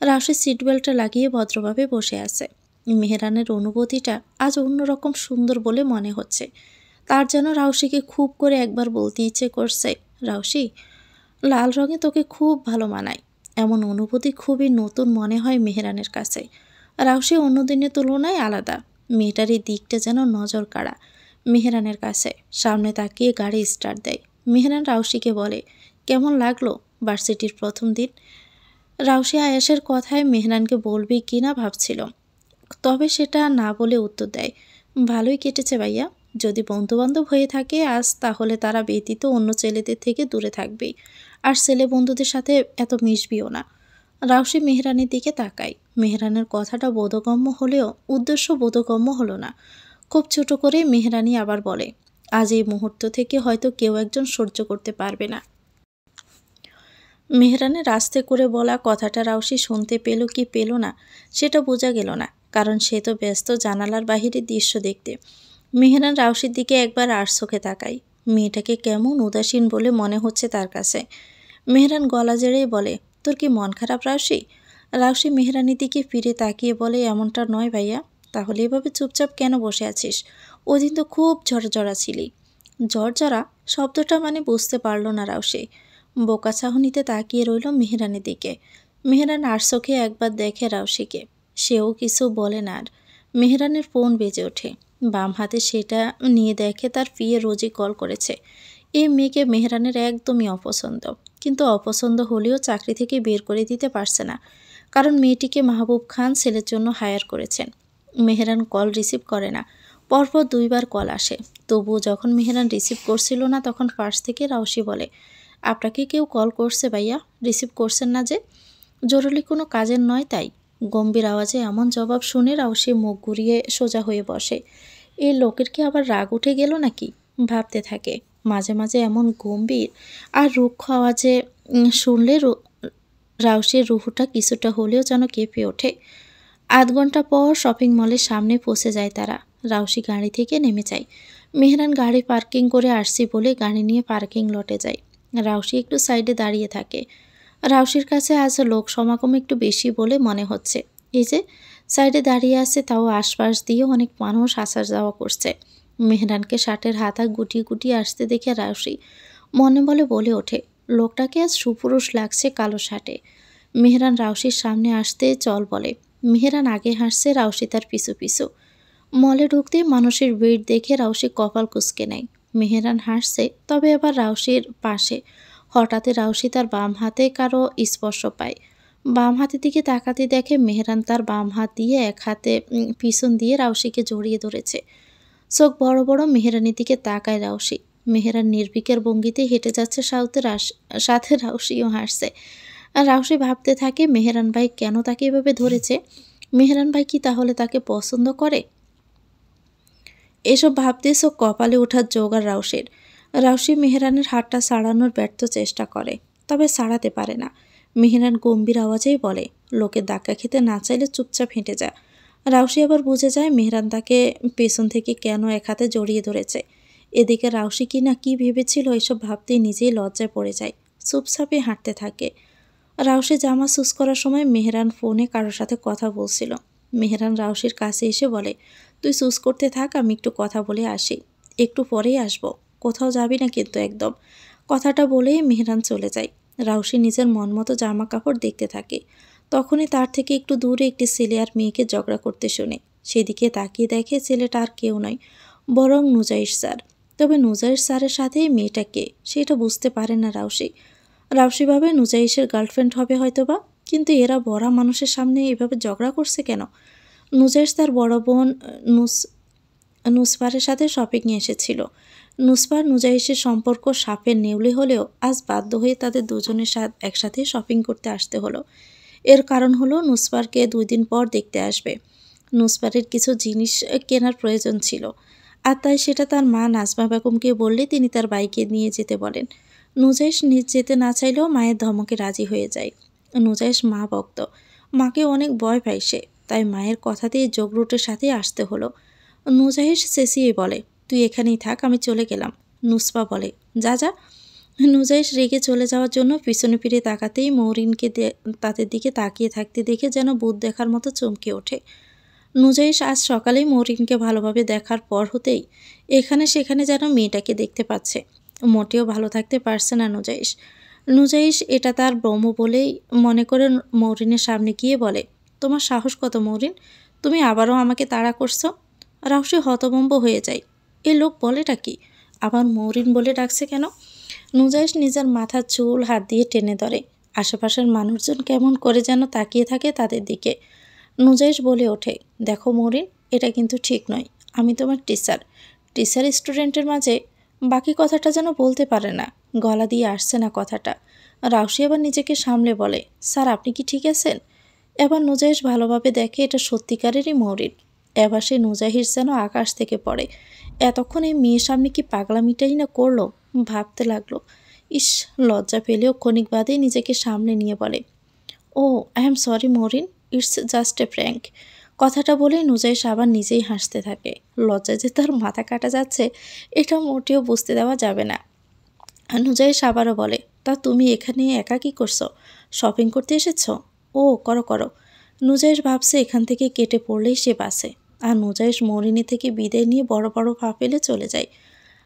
A: রাউসি সিট বেল্টটা লাগিয়ে ভদ্রভাবে বসে আছে। মেহরানের অনুভূতিটা আজ অন্যরকম সুন্দর বলে মনে হচ্ছে। তার যেন রাউসিকে খুব করে একবার বলতে ইচ্ছে করছে, রাউসি, লাল রঙে তোকে খুব ভালো মানায়। এমন অনুভূতি খুবই নতুন মনে হয় মেহরানের কাছে। রাউসি অন্য দিনের তুলনায় আলাদা। মেয়েটার এই দিকটা যেন নজর কাড়া মেহরানের কাছে। সামনে তাকিয়ে গাড়ি স্টার্ট দেয়। মেহরান রাউসিকে বলে, কেমন লাগলো ভার্সিটির প্রথম দিন? রাউসি আয়াসের কথায় মেহরানকে বলবে কি না ভাবছিল, তবে সেটা না বলে উত্তর দেয়, ভালোই কেটেছে ভাইয়া। যদি বন্ধুবান্ধব হয়ে থাকে আজ, তাহলে তারা ব্যতীত অন্য ছেলেদের থেকে দূরে থাকবেই। আর ছেলে বন্ধুদের সাথে এত মিশবিও না। রাউসি মেহরানের দিকে তাকায়। মেহরানের কথাটা বোধগম্য হলেও উদ্দেশ্য বোধগম্য হলো না। খুব ছোট করে মেহরানি আবার বলে, আজ এই মুহূর্ত থেকে হয়তো কেউ একজন সহ্য করতে পারবে না। মেহরানের আস্তে করে বলা কথাটা রাউসি শুনতে পেল কি পেল না সেটা বোঝা গেল না, কারণ সে তো ব্যস্ত জানালার বাহিরের দৃশ্য দেখতে। মেহরান রাউসির দিকে একবার আর চোখে তাকায়। মেয়েটাকে কেমন উদাসীন বলে মনে হচ্ছে তার কাছে। মেহরান গলা জেড়েই বলে, তোর কি মন খারাপ রাউসি? রাউসি মেহরানির দিকে ফিরে তাকিয়ে বলে, এমনটা নয় ভাইয়া। তাহলে এভাবে চুপচাপ কেন বসে আছিস? ওদিন তো খুব ঝরঝরা ছিলি। ঝরঝরা শব্দটা মানে বুঝতে পারল না রাউসি। বোকা চাহনিতে তাকিয়ে রইল মেহরানের দিকে। মেহরান আর চোখে একবার দেখে রাউশিকে, সেও কিছু বলে না। আর মেহরানের ফোন বেজে ওঠে। বাম হাতে সেটা নিয়ে দেখে তার পিয়ে রোজি কল করেছে। এই মেয়েকে মেহরানের একদমই অপছন্দ, কিন্তু অপছন্দ হলেও চাকরি থেকে বের করে দিতে পারছে না, কারণ মেয়েটিকে মাহবুব খান ছেলের জন্য হায়ার করেছেন। মেহরান কল রিসিভ করে না। পরপর 2 বার কল আসে, তবুও যখন মেহরান রিসিভ করছিল না তখন পাশ থেকে রাউশি বলে, আপনাকে কেউ কল করছে ভাইয়া, রিসিভ করছেন না যে? জরুরি কোনো কাজের নয় তাই? গম্ভীর আওয়াজে এমন জবাব শুনে রাউশি মুখ ঘুরিয়ে সোজা হয়ে বসে। এই লোকের কি আবার রাগ উঠে গেল নাকি ভাবতে থাকে। মাঝে মাঝে এমন গম্ভীর আর রুক্ষ আওয়াজে শুনলে রাউশির রুহুটা কিছুটা হলেও যেন কেঁপে ওঠে। 8 ঘন্টা পর শপিং মলের সামনে পৌঁছে যায় তারা। রাউশি গাড়ি থেকে নেমে যায়। মেহরান গাড়ি পার্কিং করে আসছি বলে গাড়ি নিয়ে পার্কিং লটে যায়। রাউশি একটু সাইডে দাঁড়িয়ে থাকে। রাউশির কাছে আজ লোক সমাগম একটু বেশি বলে মনে হচ্ছে। এই যে সাইডে দাঁড়িয়ে আছে, তাও আশপাশ দিয়ে অনেক মানুষ আসা যাওয়া করছে। মেহরানকে শার্টের হাতা গুটিয়ে গুটিয়ে আসতে দেখে রাউশি মনে বলে ওঠে, লোকটাকে আজ সুপুরুষ লাগছে কালো শার্টে। মেহরান রাউশির সামনে আসতে চল বলে। মেহরান আগে হাসছে, রাউশি তার পিছু পিছু। মলে ঢুকতে মানুষের ভিড় দেখে রাউশি কপাল কুঁচকে নেয়। মেহরান হাসছে, তবে আবার রাউশির পাশে। হঠাৎই রাউশি তার বাম হাতে কারো স্পর্শ পায়। বাম হাতের দিকে তাকাতে দেখে মেহরান তার বাম হাত দিয়ে এক হাতে পিছন দিয়ে রাউশিকে জড়িয়ে ধরেছে। চোখ বড় বড় মেহরানের দিকে তাকায় রাউশি। মেহরান নির্বিকার ভঙ্গিতে হেঁটে যাচ্ছে, সাথে রাউশিও হাসছে। আর রাউশি ভাবতে থাকে, মেহরান ভাই কেন তাকে এভাবে ধরেছে? মেহরান ভাই কি তাহলে তাকে পছন্দ করে? এসব ভাবতে চোখ কপালে ওঠার জোগাড় রাউশির। রাউশি মেহরানের হাতটা ছাড়ানোর ব্যর্থ চেষ্টা করে, তবে ছাড়াতে পারে না। মেহরান গম্ভীর আওয়াজেই বলে, লোকের ধাক্কা খেতে না চাইলে চুপচাপ হেঁটে যা। রাউশি আবার বুঝে যায় মেহরান তাকে পেছন থেকে কেন এক হাতে জড়িয়ে ধরেছে। এদিকে রাউশি কিনা কি ভেবেছিল এসব ভাবতেই নিজেই লজ্জায় পড়ে যায়। চুপচাপে হাঁটতে থাকে। রাউশি জামা চুজ করার সময় মেহরান ফোনে কারোর সাথে কথা বলছিল। মেহরান রাউশির কাছে এসে বলে, তুই চুজ করতে থাক, আমি একটু কথা বলে আসি, একটু পরেই আসবো, কোথাও যাবি না কিন্তু একদম। কথাটা বলেই মেহরান চলে যায়। রাউশি নিজের মন মতো জামা কাপড় দেখতে থাকে। তখনই তার থেকে একটু দূরে একটি ছেলে আর মেয়েকে ঝগড়া করতে শুনে। সেদিকে তাকিয়ে দেখে ছেলেটা আর কেউ নয়, বরং নুজাইর স্যার। তবে নুজাইর স্যারের সাথে মেয়েটা কে সেটা বুঝতে পারে না রাউশি। রাউশি ভাবে নুজাইশের গার্লফ্রেন্ড হবে হয়তোবা, কিন্তু এরা বড় মানুষের সামনে এভাবে ঝগড়া করছে কেন? নুজাইশ তার বড় বোন নুসফারের সাথে শপিংয়ে এসেছিল। নুসফার নুজাইশের সম্পর্ক সাপের নেউলে হলেও আজ বাধ্য হয়ে তাদের দুজনের একসাথে শপিং করতে আসতে হলো। এর কারণ হলো নুসফারকে 2 দিন পর দেখতে আসবে। নুসফারের কিছু জিনিস কেনার প্রয়োজন ছিল, আর তাই সেটা তার মা নাজমা বেগমকে বললে তিনি তার বাইকে নিয়ে যেতে বলেন। নুজাইশ নিজ যেতে না চাইলেও মায়ের ধমকে রাজি হয়ে যায়। নুজাইশ মা ভক্ত, মাকে অনেক ভয় পায় সে, তাই মায়ের কথাতেই জগরুটের সাথে আসতে হলো। নুজাইশ চেঁচিয়ে বলে, তুই এখানেই থাক, আমি চলে গেলাম। নুসফা বলে, যা যা। নুজাইশ রেগে চলে যাওয়ার জন্য পিছনে ফিরে তাকাতেই মৌরিনকে তাদের দিকে তাকিয়ে থাকতে দেখে যেন ভূত দেখার মতো চমকে ওঠে। নুজাইশ আজ সকালেই মৌরিনকে ভালোভাবে দেখার পর হতেই এখানে সেখানে যেন মেয়েটাকে দেখতে পাচ্ছে। মোটেও ভালো থাকতে পারছে না নুজাইশ। নুজাইশ এটা তার ব্রহ্ম বলেই মনে করে মৌরিনের সামনে গিয়ে বলে, তোমার সাহস কত মৌরিন, তুমি আবারও আমাকে তাড়া করছো? রাউশি হতভম্ব হয়ে যায়। এ লোক বলেটা কি, আবার মৌরিন বলে ডাকছে কেন? নুজাইশ নিজের মাথার চুল হাত দিয়ে টেনে ধরে। আশেপাশের মানুষজন কেমন করে যেন তাকিয়ে থাকে তাদের দিকে। নুজাইশ বলে ওঠে, দেখো মৌরিন, এটা কিন্তু ঠিক নয়। আমি তোমার টিচার স্টুডেন্টের মাঝে। বাকি কথাটা যেন বলতে পারে না, গলা দিয়ে আসছে না কথাটা। রাউশি আবার নিজেকে সামলে বলে, স্যার আপনি কি ঠিক আছেন? এবার নুজাইশ ভালোভাবে দেখে এটা সত্যিকারেরই মৌরিন। এবার সে নুজাইশ যেন আকাশ থেকে পড়ে। এতক্ষণ এই মেয়ের সামনে কি পাগলামিটাই না করলো ভাবতে লাগলো। ইস, লজ্জা পেলেও ক্ষণিক বাদেই নিজেকে সামলে নিয়ে বলে, oh I am sorry Maureen, it's just a prank. কথাটা বলে নুজাইশ আবার নিজেই হাসতে থাকে। লজ্জা যে তার মাথা কাটা যাচ্ছে এটা মোটেও বুঝতে দেওয়া যাবে না। নুজাইশ আবারও বলে, তা তুমি এখানে একা কি করছো? শপিং করতে এসেছো? ও করো করো। নুজাইশ ভাবছে এখান থেকে কেটে পড়লেই সে বাসে। আর নুজাইশ মৌরিনী থেকে বিদায় নিয়ে বড় বড় পা ফেলে চলে যায়।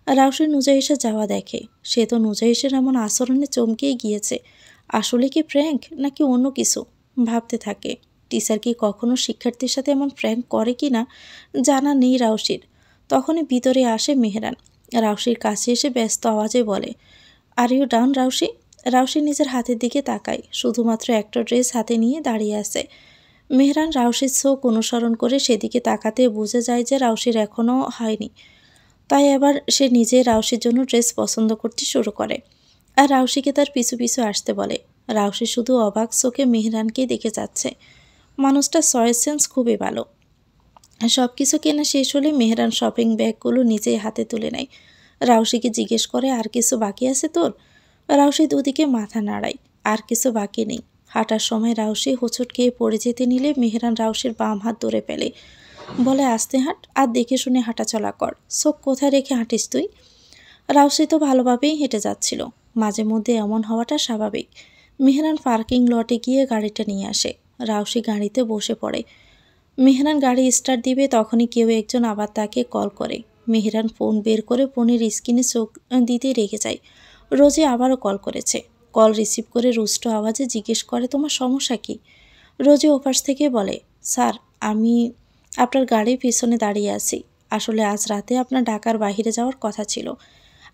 A: রাউশি নুজাইশের যাওয়া দেখে। সে তো নুজাইশের এমন আচরণে চমকেই গিয়েছে। আসলে কি প্র্যাঙ্ক নাকি অন্য কিছু ভাবতে থাকে। টিচার কি কখনো শিক্ষার্থীর সাথে এমন প্র্যাঙ্ক করে কি না জানা নেই রাউশির। তখনই ভিতরে আসে মেহরান। রাউশির কাছে এসে ব্যস্ত আওয়াজে বলে, আর ইউ ডাউন রাউশি? রাউশি নিজের হাতের দিকে তাকায়। শুধুমাত্র একটা ড্রেস হাতে নিয়ে দাঁড়িয়ে আছে। মেহরান রাউশির চোখ অনুসরণ করে সেদিকে তাকাতে বুঝে যায় যে রাউশির এখনও হয়নি। তাই এবার সে নিজে রাউশির জন্য ড্রেস পছন্দ করতে শুরু করে আর রাউশিকে তার পিছু পিছু আসতে বলে। রাউশি শুধু অবাক চোখে মেহরানকেই দেখে যাচ্ছে। মানুষটা চয়েস সেন্স খুবই ভালো। সব কিছু কেনা শেষ হলে মেহরান শপিং ব্যাগগুলো নিজেই হাতে তুলে নেয়। রাউশিকে জিজ্ঞেস করে, আর কিছু বাকি আছে তোর? রাউশি দুদিকে মাথা নাড়ায়, আর কিছু বাকি নেই। হাঁটার সময় রাউশি হোঁচট খেয়ে পড়ে যেতে নিলে মেহরান রাউশির বাম হাত ধরে ফেলে। বলে, আস্তে হাঁট আর দেখে শুনে হাঁটাচলা কর। চোখ কোথায় রেখে হাঁটিস তুই? রাউশি তো ভালোভাবেই হেঁটে যাচ্ছিল। মাঝে মধ্যে এমন হওয়াটা স্বাভাবিক। মেহরান পার্কিং লটে গিয়ে গাড়িটা নিয়ে আসে। রাউশি গাড়িতে বসে পড়ে। মেহরান গাড়ি স্টার্ট দিবে তখনই কেউ একজন আবার তাকে কল করে। মেহরান ফোন বের করে ফোনের স্ক্রিনে চোখ দিতে রেগে যায়। রোজি আবারও কল করেছে। কল রিসিভ করে রুষ্ট আওয়াজে জিজ্ঞেস করে, তোমার সমস্যা কি? রোজি ওপাশ থেকে বলে, স্যার আমি আপনার গাড়ির পিছনে দাঁড়িয়ে আছি। আসলে আজ রাতে আপনার ঢাকার বাইরে যাওয়ার কথা ছিল।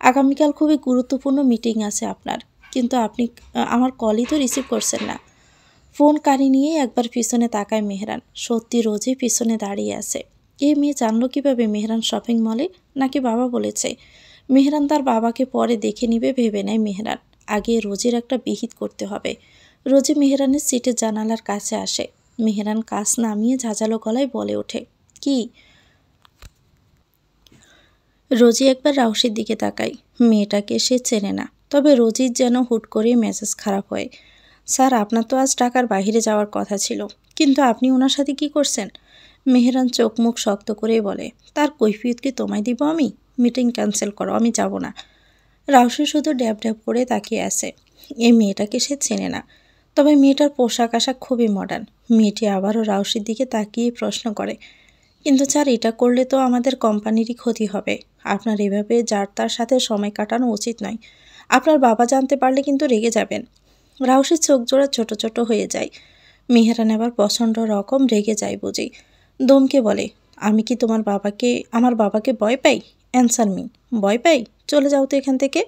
A: আগামীকাল খুবই গুরুত্বপূর্ণ মিটিং আছে আপনার, কিন্তু আপনি আমার কলই তো রিসিভ করছেন না। ফোন কানে নিয়ে একবার পিছনে তাকায় মেহরান। সত্যি রোজি পিছনে দাঁড়িয়ে আছে। এই মেয়ে জানলো কিভাবে মেহরান শপিং মলে? নাকি বাবা বলেছে? মেহরান তার বাবাকে পরে দেখে নিবে ভেবে নেয় মেহরান। আগে রোজির একটা বিহিত করতে হবে। রোজি মেহরানের সিটের জানালার কাছে আসে। মেহরান কাজ নামিয়ে ঝাঁঝালো গলায় বলে ওঠে, কি? রোজি একবার রাউশির দিকে তাকায়। মেয়েটাকে সে চেনে না, তবে রোজির যেন হুট করে মেজাজ খারাপ হয়। স্যার আপনার তো আজ ঢাকার বাইরে যাওয়ার কথা ছিল, কিন্তু আপনি ওনার সাথে কি করছেন? মেহরান চোখ মুখ শক্ত করে বলে, তার কৈফিয়ত কি তোমায় দিব আমি? মিটিং ক্যান্সেল করো, আমি যাব না। রাউশি শুধু ড্যাব ড্যাব করে তাকিয়ে আছে। এই মেয়েটাকে সে চেনে না, তবে মেয়েটার পোশাক আশাক খুবই মডার্ন। মেয়েটি আবারও রাউশির দিকে তাকিয়ে প্রশ্ন করে, কিন্তু স্যার এটা করলে তো আমাদের কোম্পানিরই ক্ষতি হবে। আপনার এভাবে যার তার সাথে সময় কাটানো উচিত নয়। আপনার বাবা জানতে পারলে কিন্তু রেগে যাবেন। রাউশির চোখ জোড়া ছোট ছোট হয়ে যায়। মেহরান আবার প্রচণ্ড রকম রেগে যায় বুঝি। দমকে বলে, আমি কি আমার বাবাকে ভয় পাই? Answer me. ভয় পাই? চলে যাও তো এখান থেকে।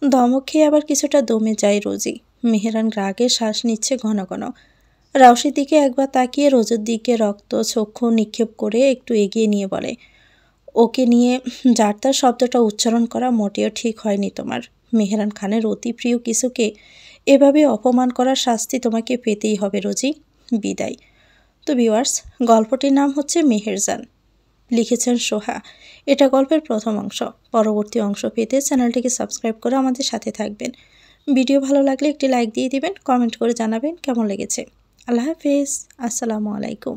A: ধমক খেয়ে আবার কিছুটা দমে যায় রোজি। মেহরান রাগে শ্বাস নিচ্ছে ঘন ঘন। রাউশির দিকে একবার তাকিয়ে রোজের দিকে রক্ত চক্ষু নিক্ষেপ করে একটু এগিয়ে নিয়ে বলে, ওকে নিয়ে যার তার শব্দটা উচ্চারণ করা মোটেও ঠিক হয়নি তোমার। মেহরান খানের অতি প্রিয় কিছুকে এভাবে অপমান করার শাস্তি তোমাকে পেতেই হবে রোজি। বিদায়। তো ভিউয়ার্স, গল্পটির নাম হচ্ছে মেহেরজান। লিখেছেন সোহা। এটা গল্পের প্রথম অংশ। পরবর্তী অংশ পেতে চ্যানেলটিকে সাবস্ক্রাইব করে আমাদের সাথে থাকবেন। ভিডিও ভালো লাগলে একটি লাইক দিয়ে দিবেন, কমেন্ট করে জানাবেন কেমন লেগেছে। আল্লাহ হাফেজ। আসসালামু আলাইকুম।